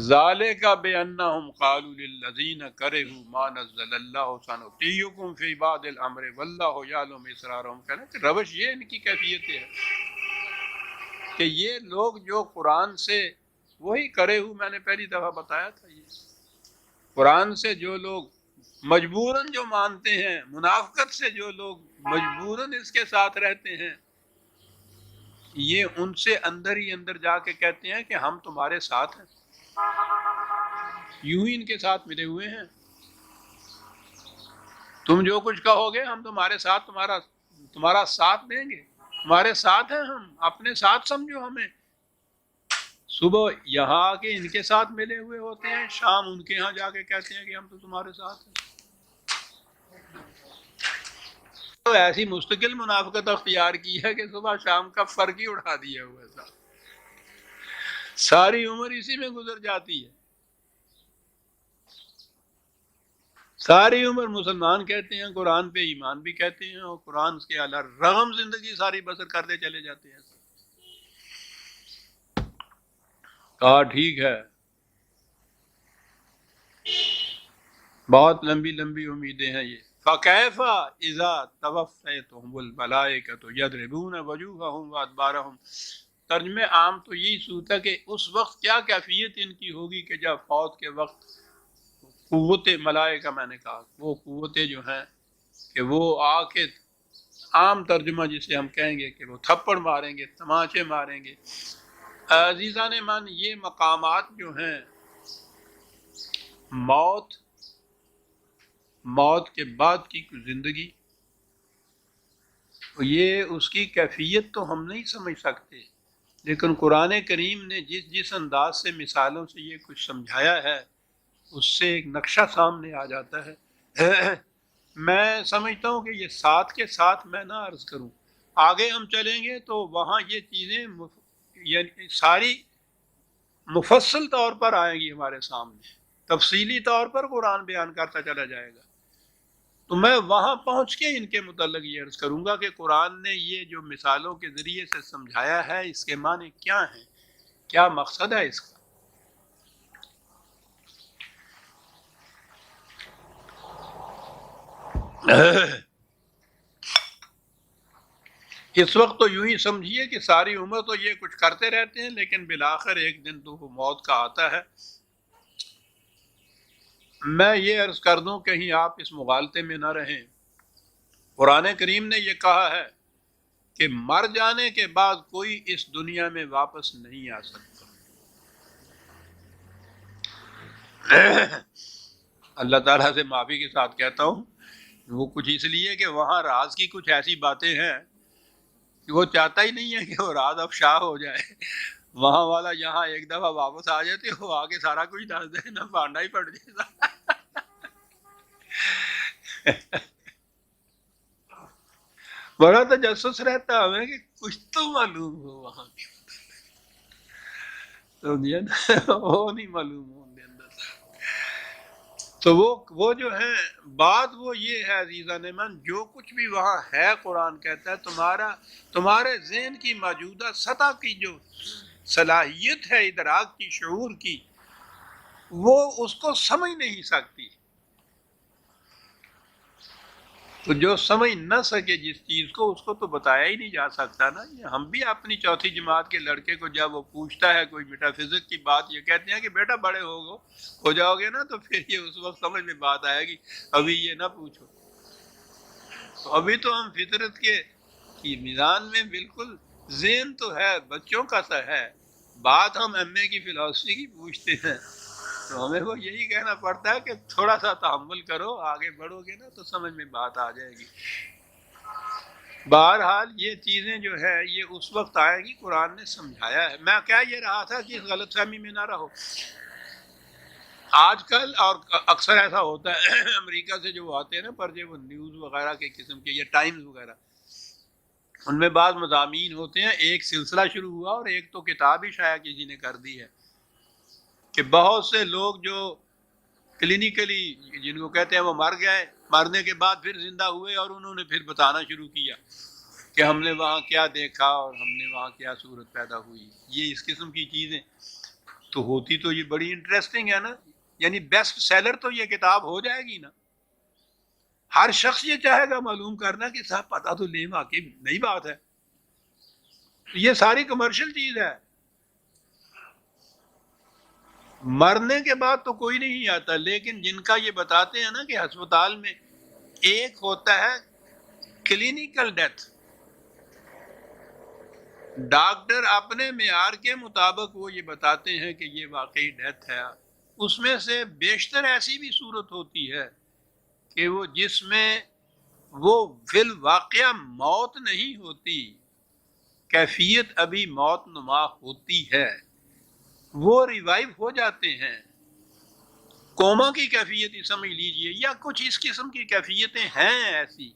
ذالک بانہم قالوا للذین کرہوا ما نزل اللہ سنطیعکم فی بعض الامر واللہ یعلم اسرارہم، کہنا کہ روش یہ ان کی کیفیت ہے کہ یہ لوگ جو قرآن سے وہی کرے ہو، میں نے پہلی دفعہ بتایا تھا، یہ قرآن سے جو لوگ مجبوراً جو مانتے ہیں، منافقت سے جو لوگ مجبوراً اس کے ساتھ رہتے ہیں، یہ ان سے اندر ہی اندر جا کے کہتے ہیں کہ ہم تمہارے ساتھ ہیں۔ یوں ہی ان کے ساتھ ملے ہوئے ہیں. تم جو کچھ کہو گے ہم تمہارے ساتھ تمہارا ساتھ دیں گے. تمہارے ساتھ ہیں ہم، اپنے ساتھ سمجھو ہمیں. صبح یہاں آ کے ان کے ساتھ ملے ہوئے ہوتے ہیں، شام ان کے یہاں جا کے کہتے ہیں کہ ہم تو تمہارے ساتھ ہیں. تو ایسی مستقل منافقت اختیار کی ہے کہ صبح شام کا فرق ہی اٹھا دیا ہوا تھا. ساری عمر اسی میں گزر جاتی ہے. ساری عمر مسلمان کہتے ہیں، قرآن پہ ایمان بھی کہتے ہیں، اور قرآن کے علی رغم زندگی ساری بسر کرتے چلے جاتے ہیں. کہا ٹھیک ہے، بہت لمبی لمبی امیدیں ہیں یہ. فَكَيْفَ إِذَا تَوَفَّيْتُهُمُ الْمَلَائِكَةُ يَضْرِبُونَ وُجُوهَهُمْ وَأَدْبَارَهُمْ. ترجمہ عام تو یہی صورت ہے کہ اس وقت کیا کیفیت ان کی ہوگی کہ جب فوت کے وقت قوت ملائکہ، میں نے کہا وہ قوتیں جو ہیں کہ وہ آ کے، عام ترجمہ جسے ہم کہیں گے کہ وہ تھپڑ ماریں گے، تماچے ماریں گے. عزیزان من، یہ مقامات جو ہیں، موت کے بعد کی زندگی، یہ اس کی کیفیت تو ہم نہیں سمجھ سکتے، لیکن قرآن کریم نے جس انداز سے مثالوں سے یہ کچھ سمجھایا ہے، اس سے ایک نقشہ سامنے آ جاتا ہے. میں سمجھتا ہوں کہ یہ ساتھ کے ساتھ میں نہ عرض کروں، آگے ہم چلیں گے تو وہاں یہ چیزیں یعنی ساری مفصل طور پر آئیں گی ہمارے سامنے، تفصیلی طور پر قرآن بیان کرتا چلا جائے گا. تو میں وہاں پہنچ کے ان کے متعلق یہ عرض کروں گا کہ قرآن نے یہ جو مثالوں کے ذریعے سے سمجھایا ہے، اس کے معنی کیا ہیں، کیا مقصد ہے اس کا. اس وقت تو یوں ہی سمجھیے کہ ساری عمر تو یہ کچھ کرتے رہتے ہیں، لیکن بالآخر ایک دن تو وہ موت کا آتا ہے. میں یہ عرض کر دوں کہیں آپ اس مغالطے میں نہ رہیں. قرآن کریم نے یہ کہا ہے کہ مر جانے کے بعد کوئی اس دنیا میں واپس نہیں آ سکتا. اللہ تعالیٰ سے معافی کے ساتھ کہتا ہوں، وہ کچھ اس لیے کہ وہاں راز کی کچھ ایسی باتیں ہیں کہ وہ چاہتا ہی نہیں ہے کہ وہ راز افشا ہو جائے. وہاں والا یہاں ایک دفعہ واپس آ جاتے، وہ آگے سارا کچھ ڈال دے، نہ پانڈا ہی پڑ جائے. بڑا تجسس رہتا ہمیں کہ کچھ تو معلوم ہو وہاں کی، وہ نہیں معلوم ہو ان کے اندر. تو وہ جو ہے بات وہ یہ ہے عزیزان من، جو کچھ بھی وہاں ہے قرآن کہتا ہے تمہارے ذہن کی موجودہ سطح کی جو صلاحیت ہے ادراک کی، شعور کی، وہ اس کو سمجھ نہیں سکتی. تو جو سمجھ نہ سکے جس چیز کو، اس کو تو بتایا ہی نہیں جا سکتا نا. ہم بھی اپنی چوتھی جماعت کے لڑکے کو جب وہ پوچھتا ہے کوئی میٹا فزک کی بات، یہ کہتے ہیں کہ بیٹا بڑے ہو جاؤ گے نا تو پھر یہ اس وقت سمجھ میں بات آئے گی، ابھی یہ نہ پوچھو. تو ابھی تو ہم فطرت کی میزان میں بالکل، ذہن تو ہے بچوں کا سا ہے، بات ہم ایم اے کی فلسفی کی پوچھتے ہیں. تو ہمیں وہ یہی کہنا پڑتا ہے کہ تھوڑا سا تحمل کرو، آگے بڑھو گے نا تو سمجھ میں بات آ جائے گی. بہرحال یہ چیزیں جو ہے یہ اس وقت آئے گی، قرآن نے سمجھایا ہے. میں کہہ یہ رہا تھا کہ اس غلط فہمی میں نہ رہو. آج کل اور اکثر ایسا ہوتا ہے، امریکہ سے جو آتے ہیں نا پرچے، وہ نیوز وغیرہ کے قسم کے، یہ ٹائمز وغیرہ، ان میں بعض مضامین ہوتے ہیں. ایک سلسلہ شروع ہوا اور ایک تو کتاب ہی شاید کسی نے کر دی ہے کہ بہت سے لوگ جو کلینیکلی جن کو کہتے ہیں وہ مر گئے، مرنے کے بعد پھر زندہ ہوئے، اور انہوں نے پھر بتانا شروع کیا کہ ہم نے وہاں کیا دیکھا اور ہم نے وہاں کیا صورت پیدا ہوئی. یہ اس قسم کی چیزیں تو ہوتی تو یہ بڑی انٹرسٹنگ ہے نا. یعنی بیسٹ سیلر تو یہ کتاب ہو جائے گی نا. ہر شخص یہ چاہے گا معلوم کرنا کہ صاحب پتہ تو لے، واقعی نئی بات ہے. یہ ساری کمرشل چیز ہے. مرنے کے بعد تو کوئی نہیں آتا، لیکن جن کا یہ بتاتے ہیں نا کہ ہسپتال میں ایک ہوتا ہے کلینیکل ڈیتھ، ڈاکٹر اپنے معیار کے مطابق وہ یہ بتاتے ہیں کہ یہ واقعی ڈیتھ ہے، اس میں سے بیشتر ایسی بھی صورت ہوتی ہے کہ وہ جس میں وہ فی الواقعہ موت نہیں ہوتی، کیفیت ابھی موت نما ہوتی ہے، وہ ریوائیو ہو جاتے ہیں، کوما کی کیفیت ہی سمجھ لیجئے، یا کچھ اس قسم کی کیفیتیں ہیں ایسی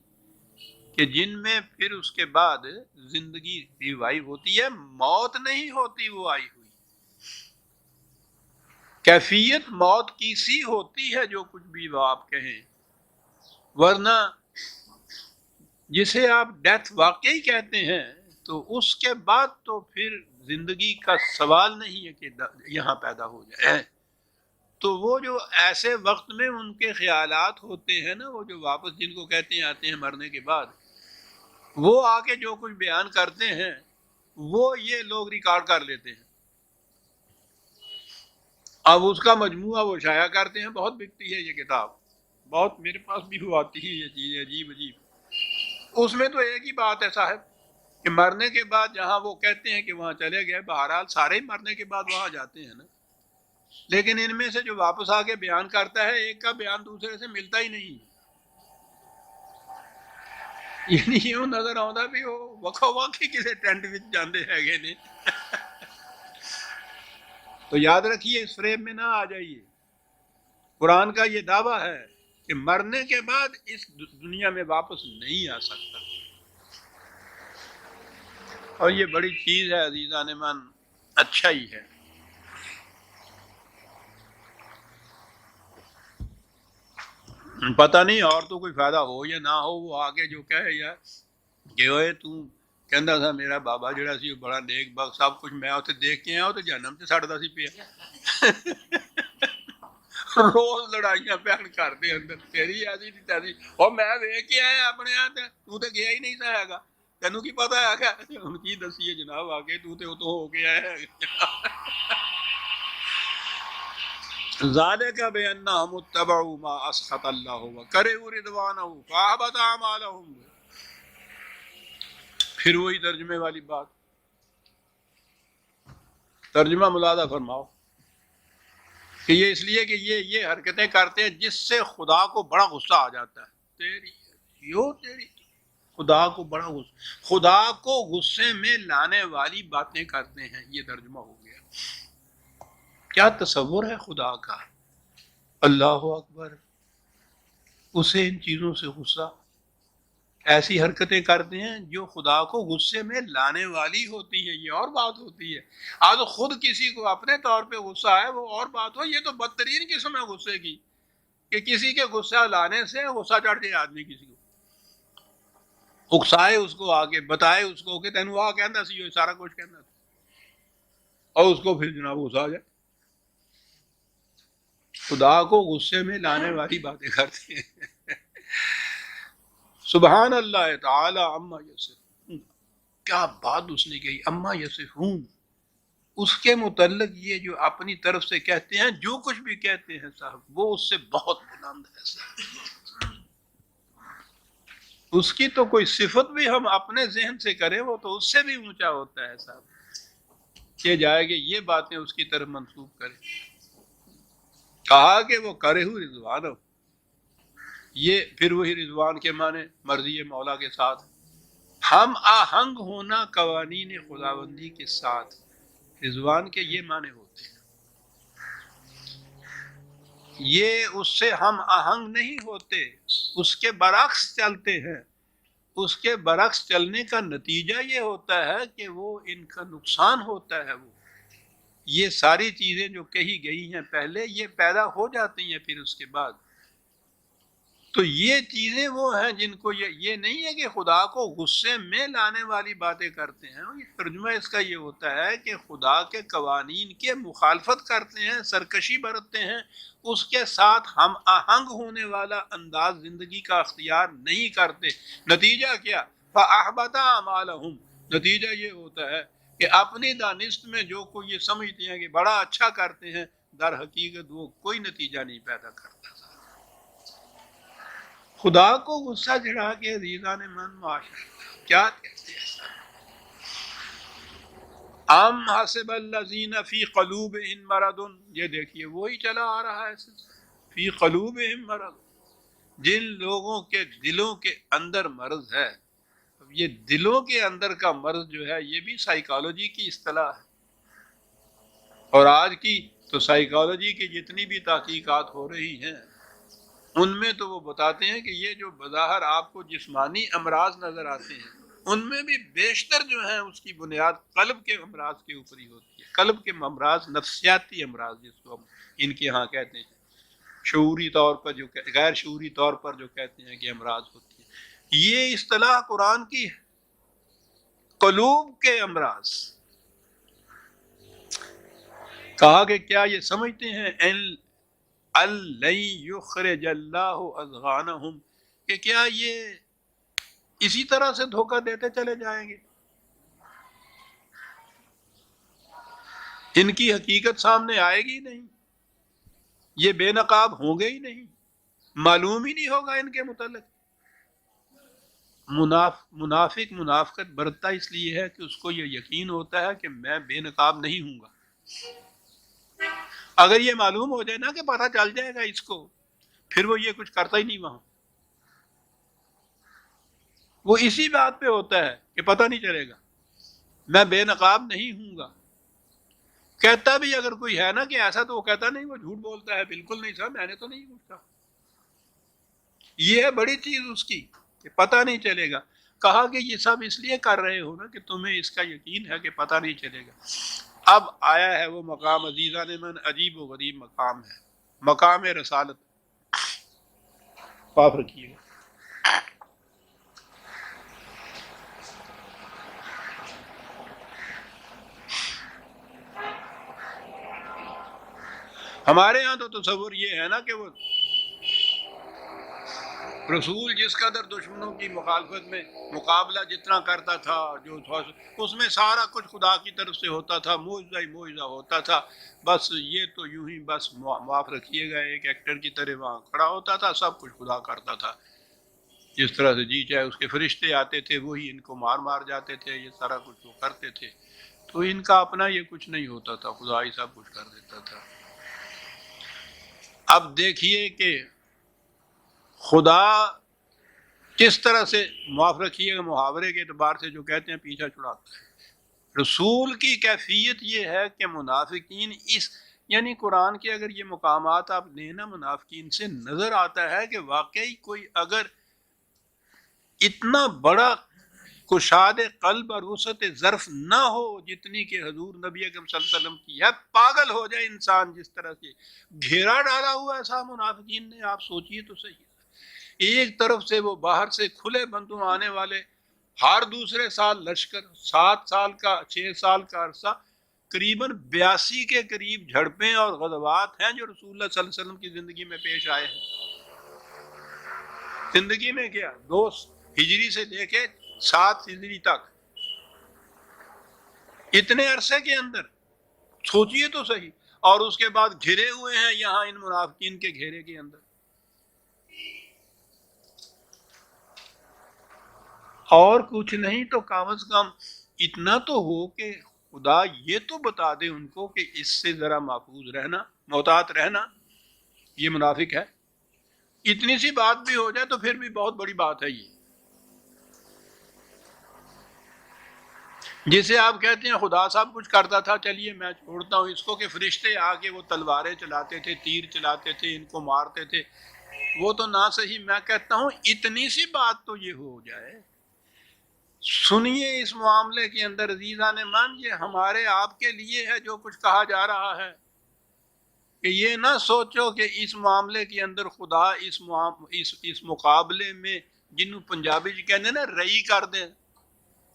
کہ جن میں پھر اس کے بعد زندگی ریوائیو ہوتی ہے، موت نہیں ہوتی وہ آئی ہوئی، کیفیت موت کی سی ہوتی ہے جو کچھ بھی وہ آپ کہیں، ورنہ جسے آپ ڈیتھ واقعی کہتے ہیں تو اس کے بعد تو پھر زندگی کا سوال نہیں ہے کہ یہاں پیدا ہو جائے۔ تو وہ جو ایسے وقت میں ان کے خیالات ہوتے ہیں نا، وہ جو واپس جن کو کہتے ہیں آتے ہیں مرنے کے بعد، وہ آ کے جو کچھ بیان کرتے ہیں وہ یہ لوگ ریکارڈ کر لیتے ہیں، اب اس کا مجموعہ وہ شائع کرتے ہیں، بہت بکتی ہے یہ کتاب، بہت میرے پاس بھی وہ آتی ہے یہ چیزیں عجیب عجیب۔ اس میں تو ایک ہی بات ہے صاحب کہ مرنے کے بعد جہاں وہ کہتے ہیں کہ وہاں چلے گئے، بہرحال سارے ہی مرنے کے بعد وہاں جاتے ہیں نا، لیکن ان میں سے جو واپس آ کے بیان کرتا ہے ایک کا بیان دوسرے سے ملتا ہی نہیں، یعنی یوں نظر آتا بھی وہ وقا واقعی کسی ٹینٹ وچ جاندے ہے نے۔ تو یاد رکھیے اس فریب میں نہ آ جائیے، قرآن کا یہ دعویٰ ہے کہ مرنے کے بعد اس دنیا میں واپس نہیں آ سکتا، اور یہ بڑی چیز ہے عزیزان من، اچھا ہی ہے۔ پتہ نہیں اور تو کوئی فائدہ ہو یا نہ ہو، وہ آگے جو کہے یا کہ اوئے تو کہندا تھا میرا بابا جڑا سی بڑا نیک بخت، سب کچھ میں اسے دیکھ کے آیا تو جہنم سے سڑدا سی پیا، روز لڑائیاں بیان کرتے اندر، تیری ایسی تھی تیسی، اور میں دیکھ کے آیا اپنے ہاتھ، تو تے گیا ہی نہیں تھا گا، تینوں کی پتہ ہے کہ ان کی دسیے جناب آگے تو تے تو ہو کے آیا ہے۔ ذالک بانہم اتبعوا ما اسخط اللہ وکرہوا رضوانہ فاحبط اعمالہم، پھر وہی ترجمے والی بات، ترجمہ ملاحظہ فرماؤ کہ یہ اس لیے کہ یہ حرکتیں کرتے ہیں جس سے خدا کو بڑا غصہ آ جاتا ہے، تیری خدا کو بڑا غصہ، خدا کو غصے میں لانے والی باتیں کرتے ہیں، یہ ترجمہ ہو گیا۔ کیا تصور ہے خدا کا، اللہ اکبر، اسے ان چیزوں سے غصہ، ایسی حرکتیں کرتے ہیں جو خدا کو غصے میں لانے والی ہوتی ہیں، یہ اور بات ہوتی ہے۔ آج خود کسی کو اپنے طور پہ غصہ ہے وہ اور بات ہو، یہ تو بدترین قسم ہے غصے کی کہ کسی کے غصہ لانے سے غصہ چڑھ جائے آدمی، کسی کو اکسائے، اس کو آگے بتائے اس کو کہ تینوں آ کہندا سی یہ سارا کچھ کہندا تھا، اور اس کو پھر جناب غصہ آ جائے۔ خدا کو غصے میں لانے والی باتیں کرتے ہیں۔ سبحان اللہ تعالی عما یصفون، کیا بات اس نے کہی، عما یصفون، اس کے متعلق یہ جو اپنی طرف سے کہتے ہیں، جو کچھ بھی کہتے ہیں صاحب وہ اس سے بہت بلند ہے صاحب، اس کی تو کوئی صفت بھی ہم اپنے ذہن سے کریں وہ تو اس سے بھی اونچا ہوتا ہے صاحب، کہ جائے کہ یہ باتیں اس کی طرف منسوب کریں۔ کہا کہ وہ کرے ہو رضوانہ، یہ پھر وہی رضوان کے معنی مرضی مولا کے ساتھ، ہم آہنگ ہونا قوانین خداوندی کے ساتھ، رضوان کے یہ معنی ہوتے ہیں، یہ اس سے ہم آہنگ نہیں ہوتے، اس کے برعکس چلتے ہیں، اس کے برعکس چلنے کا نتیجہ یہ ہوتا ہے کہ وہ ان کا نقصان ہوتا ہے، وہ یہ ساری چیزیں جو کہی گئی ہیں پہلے یہ پیدا ہو جاتی ہیں پھر اس کے بعد، تو یہ چیزیں وہ ہیں جن کو یہ نہیں ہے کہ خدا کو غصے میں لانے والی باتیں کرتے ہیں، یہ ترجمہ اس کا یہ ہوتا ہے کہ خدا کے قوانین کے مخالفت کرتے ہیں، سرکشی برتتے ہیں، اس کے ساتھ ہم آہنگ ہونے والا انداز زندگی کا اختیار نہیں کرتے، نتیجہ کیا؟ فَأَحْبَطَ أَعْمَالَهُمْ، نتیجہ یہ ہوتا ہے کہ اپنی دانست میں جو کوئی یہ سمجھتے ہیں کہ بڑا اچھا کرتے ہیں، در حقیقت وہ کوئی نتیجہ نہیں پیدا کرتا۔ خدا کو غصہ چڑھا کے عزیزان من معاشرہ کیا کہتے ہیں، ام حسب الذین فی قلوبہم مرض، یہ دیکھیے وہی چلا آ رہا ہے، فی قلوبہم مرض، جن لوگوں کے دلوں کے اندر مرض ہے۔ یہ دلوں کے اندر کا مرض جو ہے یہ بھی سائیکالوجی کی اصطلاح ہے، اور آج کی تو سائیکالوجی کی جتنی بھی تحقیقات ہو رہی ہیں ان میں تو وہ بتاتے ہیں کہ یہ جو بظاہر آپ کو جسمانی امراض نظر آتے ہیں ان میں بھی بیشتر جو ہیں اس کی بنیاد قلب کے امراض کے اوپر ہی ہوتی ہے۔ قلب کے امراض، نفسیاتی امراض جس کو ہم ان کے ہاں کہتے ہیں، شعوری طور پر جو غیر شعوری طور پر جو کہتے ہیں کہ امراض ہوتی ہے، یہ اصطلاح قرآن کی ہے، قلوب کے امراض۔ کہا کہ کیا یہ سمجھتے ہیں الَّن یخرج اللہ اضغانہم، کہ کیا یہ اسی طرح سے دھوکہ دیتے چلے جائیں گے، ان کی حقیقت سامنے آئے گی نہیں، یہ بے نقاب ہوں گے ہی نہیں، معلوم ہی نہیں ہوگا ان کے متعلق۔ منافق منافقت برتتا اس لیے ہے کہ اس کو یہ یقین ہوتا ہے کہ میں بے نقاب نہیں ہوں گا۔ اگر یہ معلوم ہو جائے نا کہ پتہ چل جائے گا اس کو، پھر وہ یہ کچھ کرتا ہی نہیں وہاں، وہ اسی بات پہ ہوتا ہے کہ پتہ نہیں چلے گا، میں بے نقاب نہیں ہوں گا۔ کہتا بھی اگر کوئی ہے نا کہ ایسا، تو وہ کہتا نہیں، وہ جھوٹ بولتا ہے، بالکل نہیں صاحب میں نے تو نہیں پوچھا۔ یہ ہے بڑی چیز اس کی کہ پتہ نہیں چلے گا۔ کہا کہ یہ سب اس لیے کر رہے ہو نا کہ تمہیں اس کا یقین ہے کہ پتہ نہیں چلے گا۔ اب آیا ہے وہ مقام، عزیزان من عجیب و غریب مقام ہے، مقام رسالت۔ معاف رکھیے گا۔ ہمارے ہاں تو تصور یہ ہے نا کہ وہ رسول جس قدر دشمنوں کی مخالفت میں مقابلہ جتنا کرتا تھا، جو تھا اس میں سارا کچھ خدا کی طرف سے ہوتا تھا، معجزہ ہی معجزہ ہوتا تھا۔ بس یہ تو یوں ہی بس معاف رکھیے گا ایک ایکٹر کی طرح وہاں کھڑا ہوتا تھا، سب کچھ خدا کرتا تھا، جس طرح سے جی چاہے اس کے فرشتے آتے تھے وہی ان کو مار مار جاتے تھے، یہ سارا کچھ وہ کرتے تھے، تو ان کا اپنا یہ کچھ نہیں ہوتا تھا، خدا ہی سب کچھ کر دیتا تھا۔ اب دیکھیے کہ خدا کس طرح سے، معاف رکھیے گا محاورے کے اعتبار سے جو کہتے ہیں پیچھا چھڑاتا ہے۔ رسول کی کیفیت یہ ہے کہ منافقین یعنی قرآن کے اگر یہ مقامات آپ لیں نا، منافقین سے نظر آتا ہے کہ واقعی کوئی اگر اتنا بڑا کشاد قلب اور وسعت ظرف نہ ہو جتنی کہ حضور نبی اکرم صلی اللہ علیہ وسلم کی ہے، پاگل ہو جائے انسان جس طرح سے گھیرا ڈالا ہوا ایسا منافقین نے۔ آپ سوچئے تو صحیح، ایک طرف سے وہ باہر سے کھلے بندوں آنے والے، ہر دوسرے سال لشکر، 7 سال کا 6 سال کا عرصہ، قریباً 82 کے قریب جھڑپیں اور غزوات ہیں جو رسول اللہ صلی اللہ علیہ وسلم کی زندگی میں پیش آئے ہیں۔ زندگی میں کیا 2 ہجری سے لے کے 7 ہجری تک، اتنے عرصے کے اندر سوچئے تو صحیح، اور اس کے بعد گھرے ہوئے ہیں یہاں ان منافقین کے گھیرے کے اندر۔ اور کچھ نہیں تو کم از کم اتنا تو ہو کہ خدا یہ تو بتا دے ان کو کہ اس سے ذرا محفوظ رہنا، محتاط رہنا، یہ منافق ہے۔ اتنی سی بات بھی ہو جائے تو پھر بھی بہت بڑی بات ہے یہ، جسے آپ کہتے ہیں خدا سب کچھ کرتا تھا، چلیے میں چھوڑتا ہوں اس کو کہ فرشتے آ کے وہ تلواریں چلاتے تھے، تیر چلاتے تھے، ان کو مارتے تھے، وہ تو نہ صحیح، میں کہتا ہوں اتنی سی بات تو یہ ہو جائے۔ سنیے اس معاملے کے اندر عزیزان من، یہ ہمارے آپ کے لیے ہے جو کچھ کہا جا رہا ہے، کہ یہ نہ سوچو کہ اس معاملے کے اندر خدا اس مقابلے میں جنوں پنجابی جی کہتے ہیں نا رئی کر دے،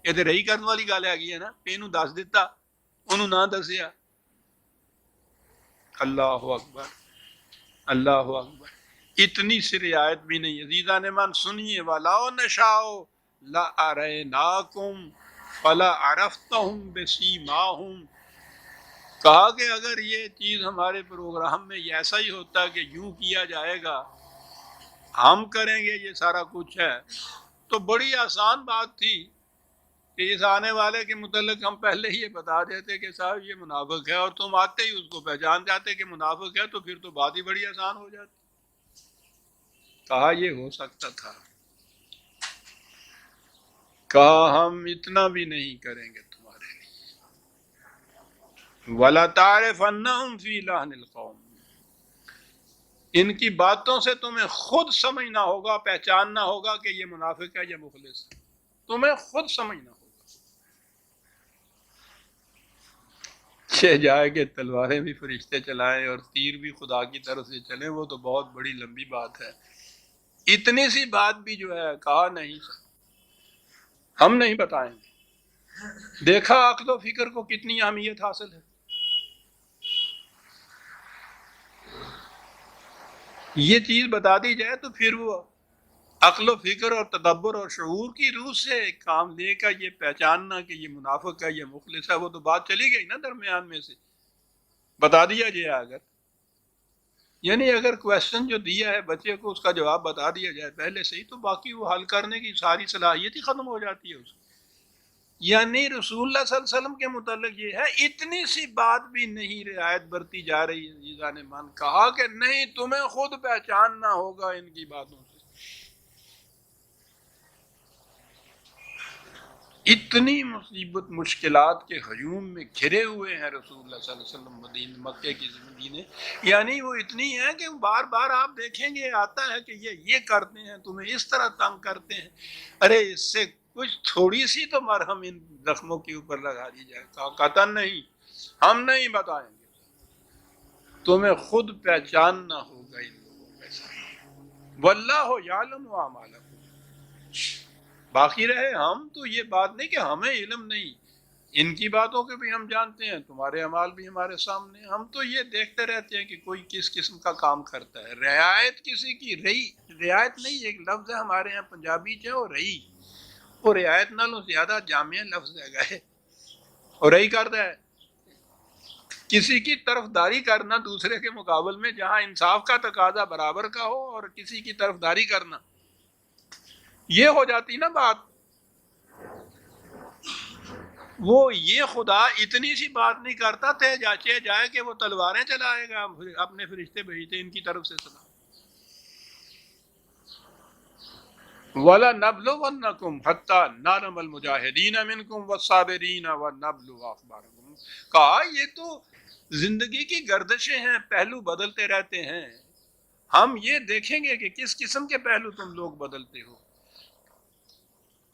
یہ تو رئی کرنے والی گل ہے نا، اینو دس دیتا انہوں نہ دسیا۔ اللہ اکبر، اللہ اکبر، اتنی سی رعایت بھی نہیں۔ عزیزان من سنیے، وَلَوْ نَشَاءُ لَأَرَيْنَاكُمْ فَلَعَرَفْتَهُمْ بِسِیمَاهُمْ، کہا کہ اگر یہ چیز ہمارے پروگرام میں ایسا ہی ہوتا کہ یوں کیا جائے گا، ہم کریں گے یہ سارا کچھ ہے، تو بڑی آسان بات تھی کہ اس آنے والے کے متعلق ہم پہلے ہی یہ بتا دیتے کہ صاحب یہ منافق ہے، اور تم آتے ہی اس کو پہچان جاتے کہ منافق ہے، تو پھر تو بات ہی بڑی آسان ہو جاتی۔ کہا یہ ہو سکتا تھا، کہا ہم اتنا بھی نہیں کریں گے تمہارے لیے۔ وَلَتَعْرِفَنَّهُمْ فِي لَحْنِ الْقَوْمِ، ان کی باتوں سے تمہیں خود سمجھنا ہوگا، پہچاننا ہوگا کہ یہ منافق ہے یا مخلص ہے، تمہیں خود سمجھنا ہوگا۔ یہ جائے کہ تلواریں بھی فرشتے چلائیں اور تیر بھی خدا کی طرف سے چلیں، وہ تو بہت بڑی لمبی بات ہے۔ اتنی سی بات بھی جو ہے کہا نہیں سکتے، ہم نہیں بتائیں گے۔ دیکھا عقل و فکر کو کتنی اہمیت حاصل ہے۔ یہ چیز بتا دی جائے تو پھر وہ عقل و فکر اور تدبر اور شعور کی روح سے کام لے کر یہ پہچاننا کہ یہ منافق ہے یہ مخلص ہے، وہ تو بات چلی گئی نا درمیان میں سے، بتا دیا جائے اگر، یعنی اگر کویسچن جو دیا ہے بچے کو اس کا جواب بتا دیا جائے پہلے سے ہی، تو باقی وہ حل کرنے کی ساری صلاحیت ہی ختم ہو جاتی ہے اس کی۔ یعنی رسول اللہ صلی اللہ علیہ وسلم کے متعلق یہ ہے، اتنی سی بات بھی نہیں رعایت برتی جا رہی ہے۔ عزیزان من، کہا کہ نہیں، تمہیں خود پہچاننا ہوگا ان کی باتوں سے۔ اتنی مصیبت مشکلات کے ہجوم میں گھرے ہوئے ہیں رسول اللہ صلی اللہ علیہ وسلم مدینہ مکے کی زندگی نے، یعنی وہ اتنی ہے کہ بار بار آپ دیکھیں گے آتا ہے کہ یہ کرتے ہیں، تمہیں اس طرح تنگ کرتے ہیں، ارے اس سے کچھ تھوڑی سی تو مرہم ان زخموں کے اوپر لگا دی جائے۔ قطعاً نہیں، ہم نہیں بتائیں گے، تمہیں خود پہچاننا ہوگا ان لوگوں کے ساتھ۔ واللہ یعلم اعمالکم، باقی رہے ہم تو یہ بات نہیں کہ ہمیں علم نہیں، ان کی باتوں کے بھی ہم جانتے ہیں، تمہارے اعمال بھی ہمارے سامنے ہیں، ہم تو یہ دیکھتے رہتے ہیں کہ کوئی کس قسم کا کام کرتا ہے۔ رعایت کسی کی رہی، رعایت نہیں ایک لفظ ہے ہمارے یہاں پنجابی جو ہے، رہی، وہ رعایت نالوں زیادہ جامع لفظ ہے گئے، اور رہی کرتا ہے کسی کی طرفداری کرنا دوسرے کے مقابل میں، جہاں انصاف کا تقاضا برابر کا ہو، اور کسی کی طرفداری کرنا، یہ ہو جاتی نا بات۔ وہ یہ خدا اتنی سی بات نہیں کرتا تھے جائے کہ وہ تلواریں چلائے گا، اپنے فرشتے بھیجتے ان کی طرف سے سنا۔ وَلَنَبْلُوَنَّكُمْ حَتَّى نَعْلَمَ الْمُجَاهِدِينَ مِنْكُمْ وَالصَّابِرِينَ وَنَبْلُوَ أَخْبَارَكُمْ۔ کہا یہ تو زندگی کی گردشیں ہیں، پہلو بدلتے رہتے ہیں، ہم یہ دیکھیں گے کہ کس قسم کے پہلو تم لوگ بدلتے ہو۔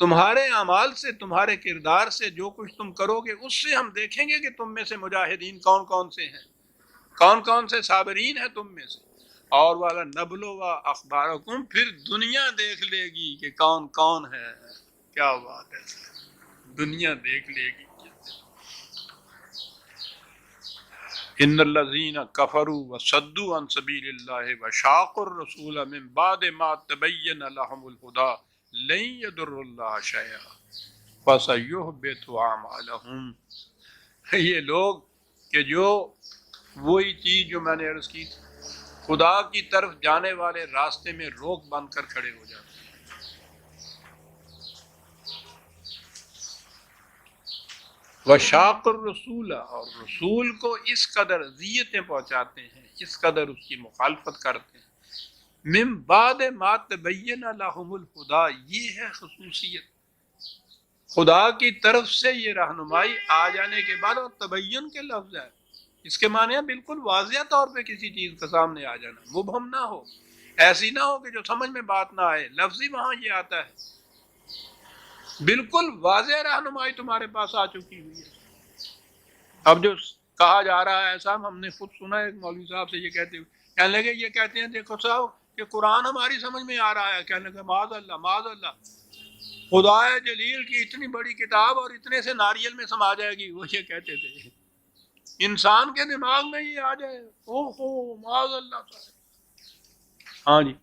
تمہارے اعمال سے، تمہارے کردار سے، جو کچھ تم کرو گے اس سے ہم دیکھیں گے کہ تم میں سے مجاہدین کون کون سے ہیں، کون کون سے صابرین ہیں تم میں سے۔ اور والا نبلو و اخبارکم، پھر دنیا دیکھ لے گی کہ کون کون ہے۔ کیا بات ہے، دنیا دیکھ لے گی۔ ان الذین کفروا وصدوا عن سبیل اللہ وشاقوا الرسول من بعد ما تبین لهم الہدی لن يضروا اللہ شیئا فسیحبط اعمالهم۔ یہ لوگ کہ جو وہی چیز جو میں نے عرض کی تھی، خدا کی طرف جانے والے راستے میں روک بن کر کھڑے ہو جاتے ہیں۔ وشاق الرسول، اور رسول کو اس قدر اذیتیں پہنچاتے ہیں، اس قدر اس کی مخالفت کرتے ہیں۔ من بعد ما تبین لهم الہدی، یہ ہے خصوصیت خدا کی طرف سے یہ رہنمائی آ جانے کے بعد، اور تبین کے لفظ ہے، اس کے معنی ہے بالکل واضح طور پہ کسی چیز کا سامنے آ جانا، مبہم نہ ہو، ایسی نہ ہو کہ جو سمجھ میں بات نہ آئے، لفظی وہاں یہ آتا ہے، بالکل واضح رہنمائی تمہارے پاس آ چکی ہوئی ہے۔ اب جو کہا جا رہا ہے صاحب، ہم نے خود سنا ایک مولوی صاحب سے یہ کہتے ہوئے، کہنے لگے یہ کہتے ہیں دیکھو صاحب کہ قرآن ہماری سمجھ میں آ رہا ہے، کہنے لگے معاذ اللہ معاذ اللہ، خدا جلیل کی اتنی بڑی کتاب اور اتنے سے ناریل میں سما جائے گی، وہ یہ کہتے تھے، انسان کے دماغ میں یہ آ جائے، اوہو معاذ اللہ صاحب۔ ہاں جی،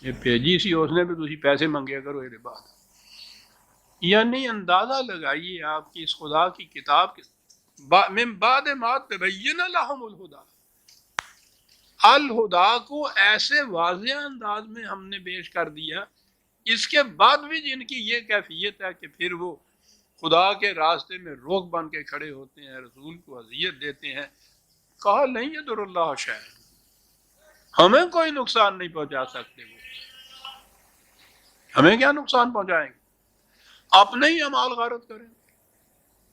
یہ بھیجی سی اس نے بھی تھی پیسے منگے کرو یہ بات، یعنی اندازہ لگائیے آپ کی اس خدا کی کتاب کے من بعد ما تبین لهم الہدی، الہدا کو ایسے واضح انداز میں ہم نے پیش کر دیا، اس کے بعد بھی جن کی یہ کیفیت ہے کہ پھر وہ خدا کے راستے میں روک بن کے کھڑے ہوتے ہیں، رسول کو اذیت دیتے ہیں، کہا نہیں یضر اللہ شیئا، ہمیں کوئی نقصان نہیں پہنچا سکتے، وہ ہمیں کیا نقصان پہنچائیں گے، اپنے ہی اعمال غارت کریں،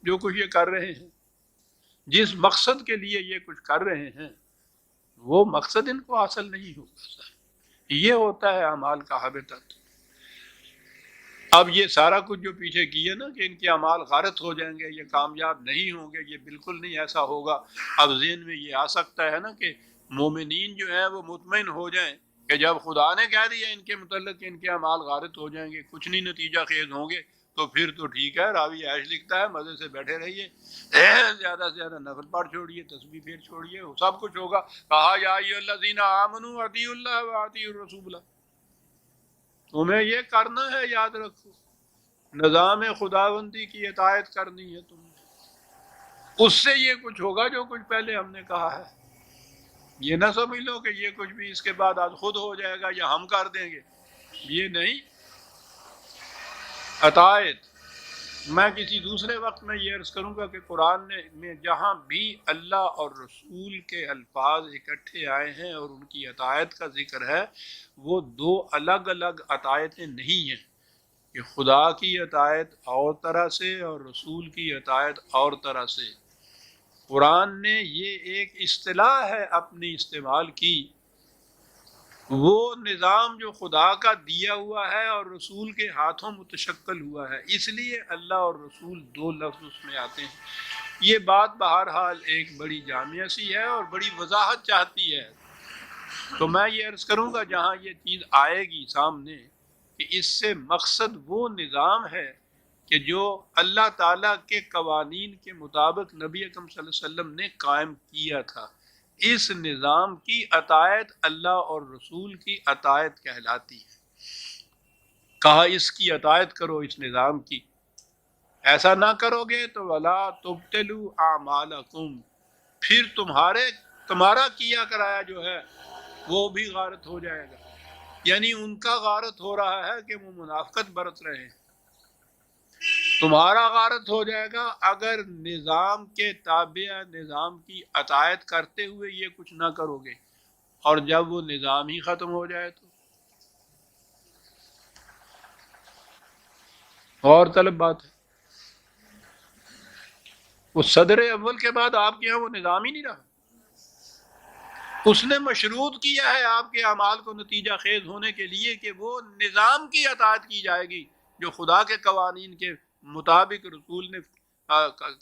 جو کچھ یہ کر رہے ہیں، جس مقصد کے لیے یہ کچھ کر رہے ہیں وہ مقصد ان کو حاصل نہیں ہوگا، یہ ہوتا ہے اعمال کا حبطت۔ اب یہ سارا کچھ جو پیچھے کیے نا کہ ان کے اعمال غارت ہو جائیں گے، یہ کامیاب نہیں ہوں گے، یہ بالکل نہیں ایسا ہوگا۔ اب ذہن میں یہ آ سکتا ہے نا کہ مومنین جو ہیں وہ مطمئن ہو جائیں کہ جب خدا نے کہہ دیا ان کے متعلق کہ ان کے اعمال غارت ہو جائیں گے، کچھ نہیں نتیجہ خیز ہوں گے، تو پھر تو ٹھیک ہے، راوی عیش لکھتا ہے، مزے سے بیٹھے رہیے، زیادہ سے زیادہ نفل پڑھ چھوڑیے، تسبیح پھیر چھوڑیے، سب کچھ ہوگا۔ کہا یا ایھا الذین آمنوا اطیعوا اللہ واطیعوا الرسول، تمہیں یہ کرنا ہے، یاد رکھو، نظام خداوندی کی اطاعت کرنی ہے تمہیں، اس سے یہ کچھ ہوگا جو کچھ پہلے ہم نے کہا ہے۔ یہ نہ سمجھ لو کہ یہ کچھ بھی اس کے بعد آج خود ہو جائے گا یا ہم کر دیں گے، یہ نہیں۔ اطاعت میں کسی دوسرے وقت میں یہ عرض کروں گا کہ قرآن میں جہاں بھی اللہ اور رسول کے الفاظ اکٹھے آئے ہیں اور ان کی اطاعت کا ذکر ہے، وہ دو الگ الگ اطاعتیں نہیں ہیں، کہ خدا کی اطاعت اور طرح سے اور رسول کی اطاعت اور طرح سے۔ قرآن نے یہ ایک اصطلاح ہے اپنی استعمال کی، وہ نظام جو خدا کا دیا ہوا ہے اور رسول کے ہاتھوں متشکل ہوا ہے، اس لیے اللہ اور رسول دو لفظ اس میں آتے ہیں۔ یہ بات بہرحال ایک بڑی جامع سی ہے اور بڑی وضاحت چاہتی ہے، تو میں یہ عرض کروں گا جہاں یہ چیز آئے گی سامنے کہ اس سے مقصد وہ نظام ہے کہ جو اللہ تعالیٰ کے قوانین کے مطابق نبی اکرم صلی اللہ علیہ وسلم نے قائم کیا تھا، اس نظام کی اطاعت اللہ اور رسول کی اطاعت کہلاتی ہے۔ کہا اس کی اطاعت کرو، اس نظام کی، ایسا نہ کرو گے تو وَلَا تُبْطِلُوا أَعْمَالَكُمْ، پھر تمہارا کیا کرایا جو ہے وہ بھی غارت ہو جائے گا۔ یعنی ان کا غارت ہو رہا ہے کہ وہ منافقت برت رہے ہیں، تمہارا غارت ہو جائے گا اگر نظام کے تابع نظام کی اطاعت کرتے ہوئے یہ کچھ نہ کرو گے، اور جب وہ نظام ہی ختم ہو جائے تو اور طلب بات ہے۔ وہ صدر اول کے بعد آپ کے یہاں وہ نظام ہی نہیں رہا، اس نے مشروط کیا ہے آپ کے اعمال کو نتیجہ خیز ہونے کے لیے کہ وہ نظام کی اطاعت کی جائے گی جو خدا کے قوانین کے مطابق رسول نے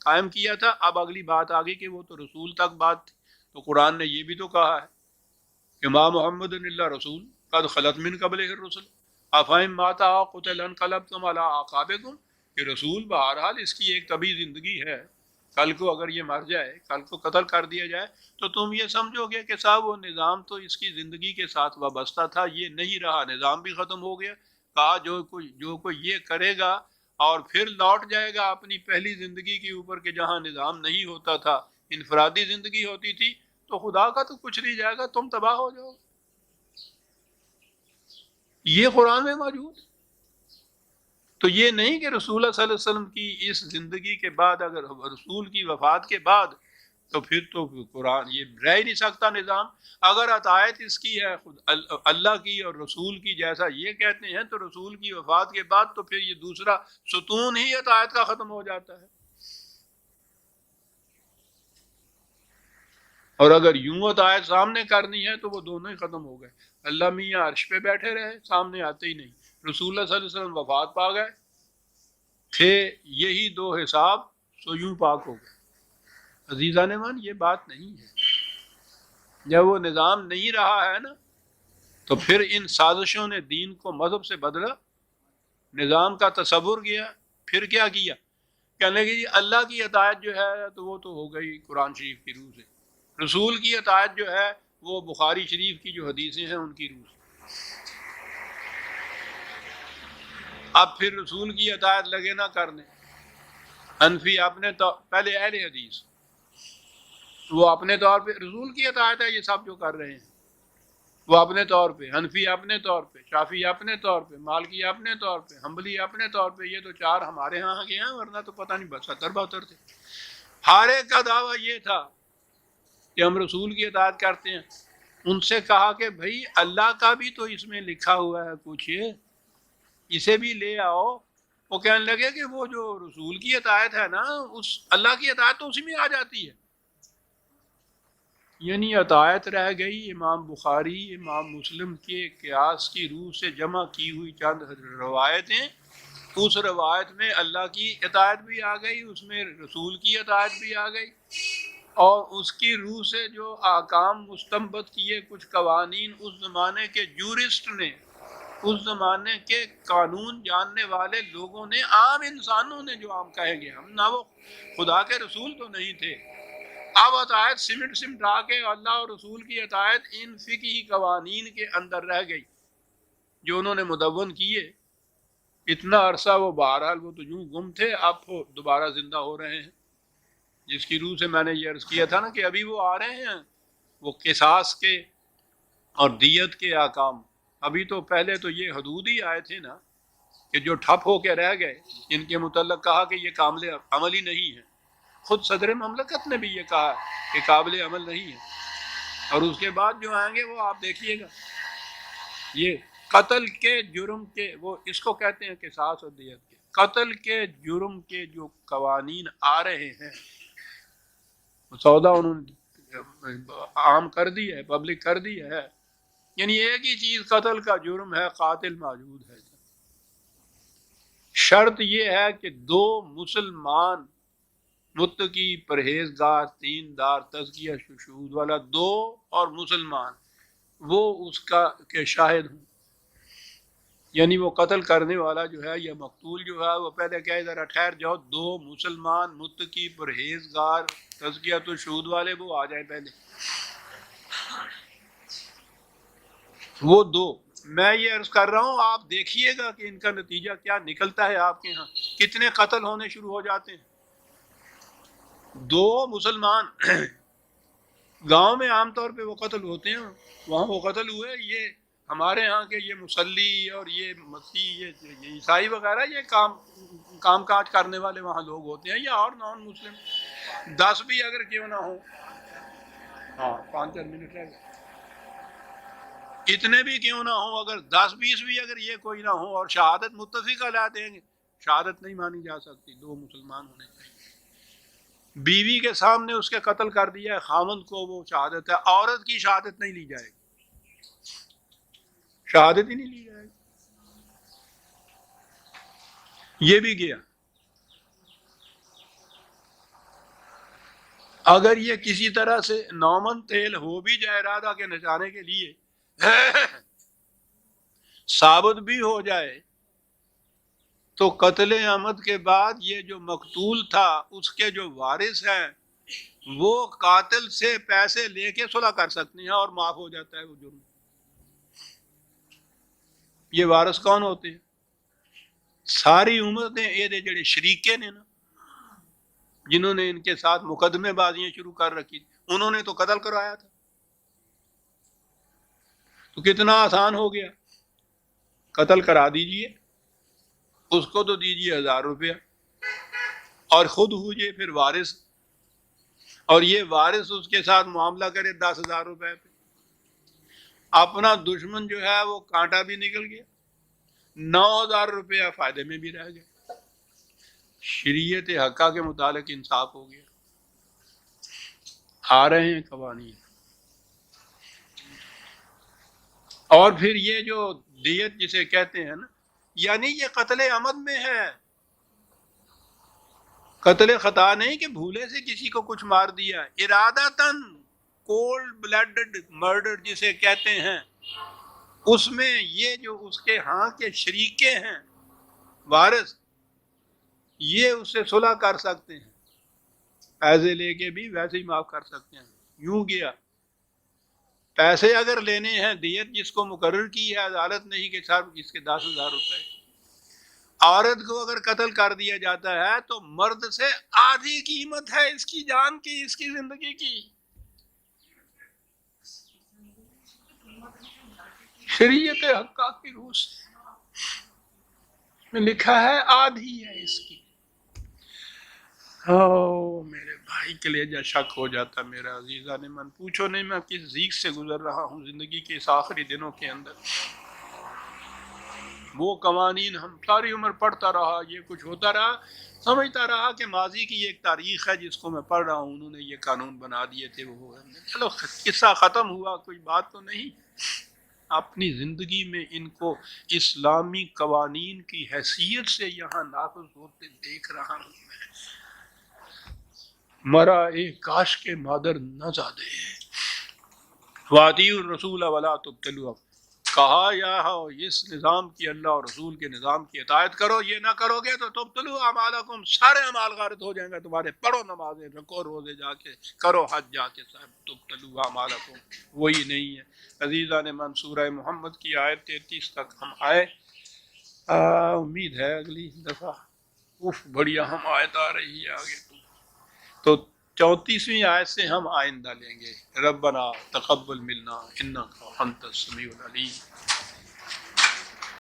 قائم کیا تھا۔ اب اگلی بات آگئی کہ وہ تو رسول تک بات تھی، تو قرآن نے یہ بھی تو کہا ہے کہ ما محمد الا رسول قد خلت من قبلہ الرسل افإن مات أو قتل انقلبتم على أعقابكم، کہ رسول بہرحال اس کی ایک طبعی زندگی ہے، کل کو اگر یہ مر جائے، کل کو قتل کر دیا جائے تو تم یہ سمجھو گے کہ صاحب وہ نظام تو اس کی زندگی کے ساتھ وابستہ تھا، یہ نہیں رہا، نظام بھی ختم ہو گیا۔ کہا جو کوئی یہ کرے گا اور پھر لوٹ جائے گا اپنی پہلی زندگی کے اوپر کہ جہاں نظام نہیں ہوتا تھا، انفرادی زندگی ہوتی تھی، تو خدا کا تو کچھ نہیں جائے گا، تم تباہ ہو جاؤ۔ یہ قرآن میں موجود، تو یہ نہیں کہ رسول اللہ صلی اللہ علیہ وسلم کی اس زندگی کے بعد، اگر رسول کی وفات کے بعد، تو پھر تو قرآن یہ رہ ہی نہیں سکتا نظام۔ اگر اطاعت اس کی ہے خود اللہ کی اور رسول کی جیسا یہ کہتے ہیں، تو رسول کی وفات کے بعد تو پھر یہ دوسرا ستون ہی اطاعت کا ختم ہو جاتا ہے۔ اور اگر یوں اطاعت سامنے کرنی ہے تو وہ دونوں ہی ختم ہو گئے۔ اللہ میاں عرش پہ بیٹھے رہے، سامنے آتے ہی نہیں، رسول اللہ صلی اللہ علیہ وسلم وفات پا گئے، تھے یہی دو حساب، سو یوں پاک ہو گئے۔ عزیزان من، یہ بات نہیں ہے۔ جب وہ نظام نہیں رہا ہے نا، تو پھر ان سازشوں نے دین کو مذہب سے بدلا، نظام کا تصور گیا، پھر کیا کیا، کہنے لگے جی اللہ کی اطاعت جو ہے تو وہ تو ہو گئی قرآن شریف کی روح سے، رسول کی اطاعت جو ہے وہ بخاری شریف کی جو حدیثیں ہیں ان کی روح سے۔ اب پھر رسول کی اطاعت لگے نہ کرنے، حنفی اپنے پہلے اہل حدیث وہ اپنے طور پہ رسول کی اطاعت ہے یہ سب جو کر رہے ہیں، وہ اپنے طور پہ، حنفی اپنے طور پہ، شافعی اپنے طور پہ، مالکی اپنے طور پہ، حنبلی اپنے طور پہ. یہ تو چار ہمارے ہاں کے ہیں، ورنہ تو پتہ نہیں 70-72 تھے. ہر ایک کا دعویٰ یہ تھا کہ ہم رسول کی اطاعت کرتے ہیں. ان سے کہا کہ بھائی اللہ کا بھی تو اس میں لکھا ہوا ہے کچھ، اسے بھی لے آؤ. وہ کہنے لگے کہ وہ جو رسول کی اطاعت ہے نا، اس اللہ کی اطاعت تو اسی میں آ جاتی ہے. یعنی اطاعت رہ گئی امام بخاری، امام مسلم کے قیاس کی روح سے جمع کی ہوئی چند روایتیں. اس روایت میں اللہ کی اطاعت بھی آ گئی، اس میں رسول کی اطاعت بھی آ گئی، اور اس کی روح سے جو احکام مستنبط کیے کچھ قوانین اس زمانے کے جورسٹ نے، اس زمانے کے قانون جاننے والے لوگوں نے، عام انسانوں نے، جو عام کہیں گے ہم نہ، وہ خدا کے رسول تو نہیں تھے. اب اطاعت سمٹا کے اللہ اور رسول کی اطاعت ان فقہی قوانین کے اندر رہ گئی جو انہوں نے مدون کیے. اتنا عرصہ وہ بہرحال وہ تو یوں گم تھے، اب وہ دوبارہ زندہ ہو رہے ہیں، جس کی روح سے میں نے یہ عرض کیا تھا نا کہ ابھی وہ آ رہے ہیں، وہ قصاص کے اور دیت کے احکام. ابھی تو پہلے تو یہ حدود ہی آئے تھے نا کہ جو ٹھپ ہو کے رہ گئے، ان کے متعلق کہا کہ یہ قابل عمل ہی نہیں ہے. خود صدر مملکت نے بھی یہ کہا کہ قابل عمل نہیں ہے. اور اس کے بعد جو آئیں گے وہ آپ دیکھیے گا، یہ قتل کے جرم کے، وہ اس کو کہتے ہیں قصاص اور دیت کے، قتل کے جرم کے جو قوانین آ رہے ہیں، سودا انہوں نے عام کر دی ہے، پبلک کر دی ہے. یعنی ایک ہی چیز قتل کا جرم ہے، قاتل موجود ہے. شرط یہ ہے کہ دو مسلمان متقی، پرہیزگار، دیندار، تزکیہ شہود والا دو اور مسلمان وہ اس کا کے شاہد ہوں. یعنی وہ قتل کرنے والا جو ہے یا مقتول جو ہے وہ پہلے کہے ذرا ٹھہر جاؤ، دو مسلمان متقی، پرہیزگار، تزکیہ شہود والے وہ آ جائیں پہلے. وہ دو میں یہ عرض کر رہا ہوں، آپ دیکھیے گا کہ ان کا نتیجہ کیا نکلتا ہے. آپ کے ہاں کتنے قتل ہونے شروع ہو جاتے ہیں. دو مسلمان گاؤں میں عام طور پہ وہ قتل ہوتے ہیں، وہاں وہ قتل ہوئے. یہ ہمارے ہاں کے یہ مسلی اور یہ مسیح، یہ عیسائی وغیرہ، یہ کام کاج کرنے والے وہاں لوگ ہوتے ہیں، یا اور نان مسلم 10 بھی اگر کیوں نہ ہو. ہاں 5-4 منٹ رہ گئے. اتنے بھی کیوں نہ ہوں، اگر 10-20 بھی اگر یہ کوئی نہ ہو، اور شہادت متفقہ لا دیں گے، شہادت نہیں مانی جا سکتی. دو مسلمان ہونے چاہیے. بیوی کے سامنے اس کے قتل کر دیا ہے خامند کو، وہ شہادت ہے. عورت کی شہادت نہیں لی جائے گی، شہادت ہی نہیں لی جائے گی. یہ بھی گیا. اگر یہ کسی طرح سے نومن تیل ہو بھی جائے ارادہ کے نچانے کے لیے، ثابت بھی ہو جائے، تو قتل عمد کے بعد یہ جو مقتول تھا اس کے جو وارث ہیں وہ قاتل سے پیسے لے کے صلح کر سکتے ہیں اور معاف ہو جاتا ہے وہ جرم. یہ وارث کون ہوتے ہیں؟ ساری امتیں یہ جڑے شریکے نے نا، جنہوں نے ان کے ساتھ مقدمے بازیاں شروع کر رکھی، انہوں نے تو قتل کرایا تھا. تو کتنا آسان ہو گیا، قتل کرا دیجئے، اس کو تو دیجئے 1000 روپیہ، اور خود ہوجئے پھر وارث، اور یہ وارث اس کے ساتھ معاملہ کرے 10,000 روپے پہ. اپنا دشمن جو ہے وہ کانٹا بھی نکل گیا، 9,000 روپیہ فائدے میں بھی رہ گئے. شریعت حقہ کے متعلق انصاف ہو گیا. آ رہے ہیں قوانین. اور پھر یہ جو دیت جسے کہتے ہیں نا، یعنی یہ قتل عمد میں ہے، قتل خطا نہیں کہ بھولے سے کسی کو کچھ مار دیا. ارادتاً کولڈ بلڈڈ مرڈر جسے کہتے ہیں، اس میں یہ جو اس کے ہاں کے شریکے ہیں وارث، یہ اس سے صلح کر سکتے ہیں، پیسے لے کے بھی ویسے ہی معاف کر سکتے ہیں. یوں گیا. پیسے اگر لینے ہیں، دیت جس کو مقرر کی ہے عدالت نہیں کہ صاحب اس کے 10,000 روپے. عورت کو اگر قتل کر دیا جاتا ہے تو مرد سے آدھی قیمت ہے اس کی جان کی، اس کی زندگی کی. شریعت حقہ کی روح سے میں لکھا ہے آدھی ہے اس کی. میرے بھائی کلیجہ شک ہو جاتا میرا عزیزان من. پوچھو نہیں میں کس ضیق سے گزر رہا ہوں زندگی کے اس آخری دنوں کے اندر. وہ قوانین ہم ساری عمر پڑھتا رہا، یہ کچھ ہوتا رہا، سمجھتا رہا کہ ماضی کی ایک تاریخ ہے جس کو میں پڑھ رہا ہوں، انہوں نے یہ قانون بنا دیے تھے، وہ چلو قصہ ختم ہوا، کوئی بات تو نہیں. اپنی زندگی میں ان کو اسلامی قوانین کی حیثیت سے یہاں نافذ ہوتے دیکھ رہا ہوں میں. مرا ایک کاش کے مادر نہ زادے وادی الرسول ولا تبتلوا. کہا یا ہو اس نظام کی، اللہ اور رسول کے نظام کی اطاعت کرو، یہ نہ کرو گے تو تبتلوا اعمالکم، سارے اعمال غارت ہو جائیں گے تمہارے. پڑھو نمازیں، رکو روزے جا کے، کرو حج جا کے، صاحب تبتلوا اعمالکم وہی نہیں ہے. عزیزان من، سورہ محمد کی آیت 33 تک ہم آئے. امید ہے اگلی دفعہ بڑی اہم آیت آ رہی ہے آگے، تو 34ویں آیت سے ہم آئندہ لیں گے. ربنا تقبل منا انک انت السمیع العلیم.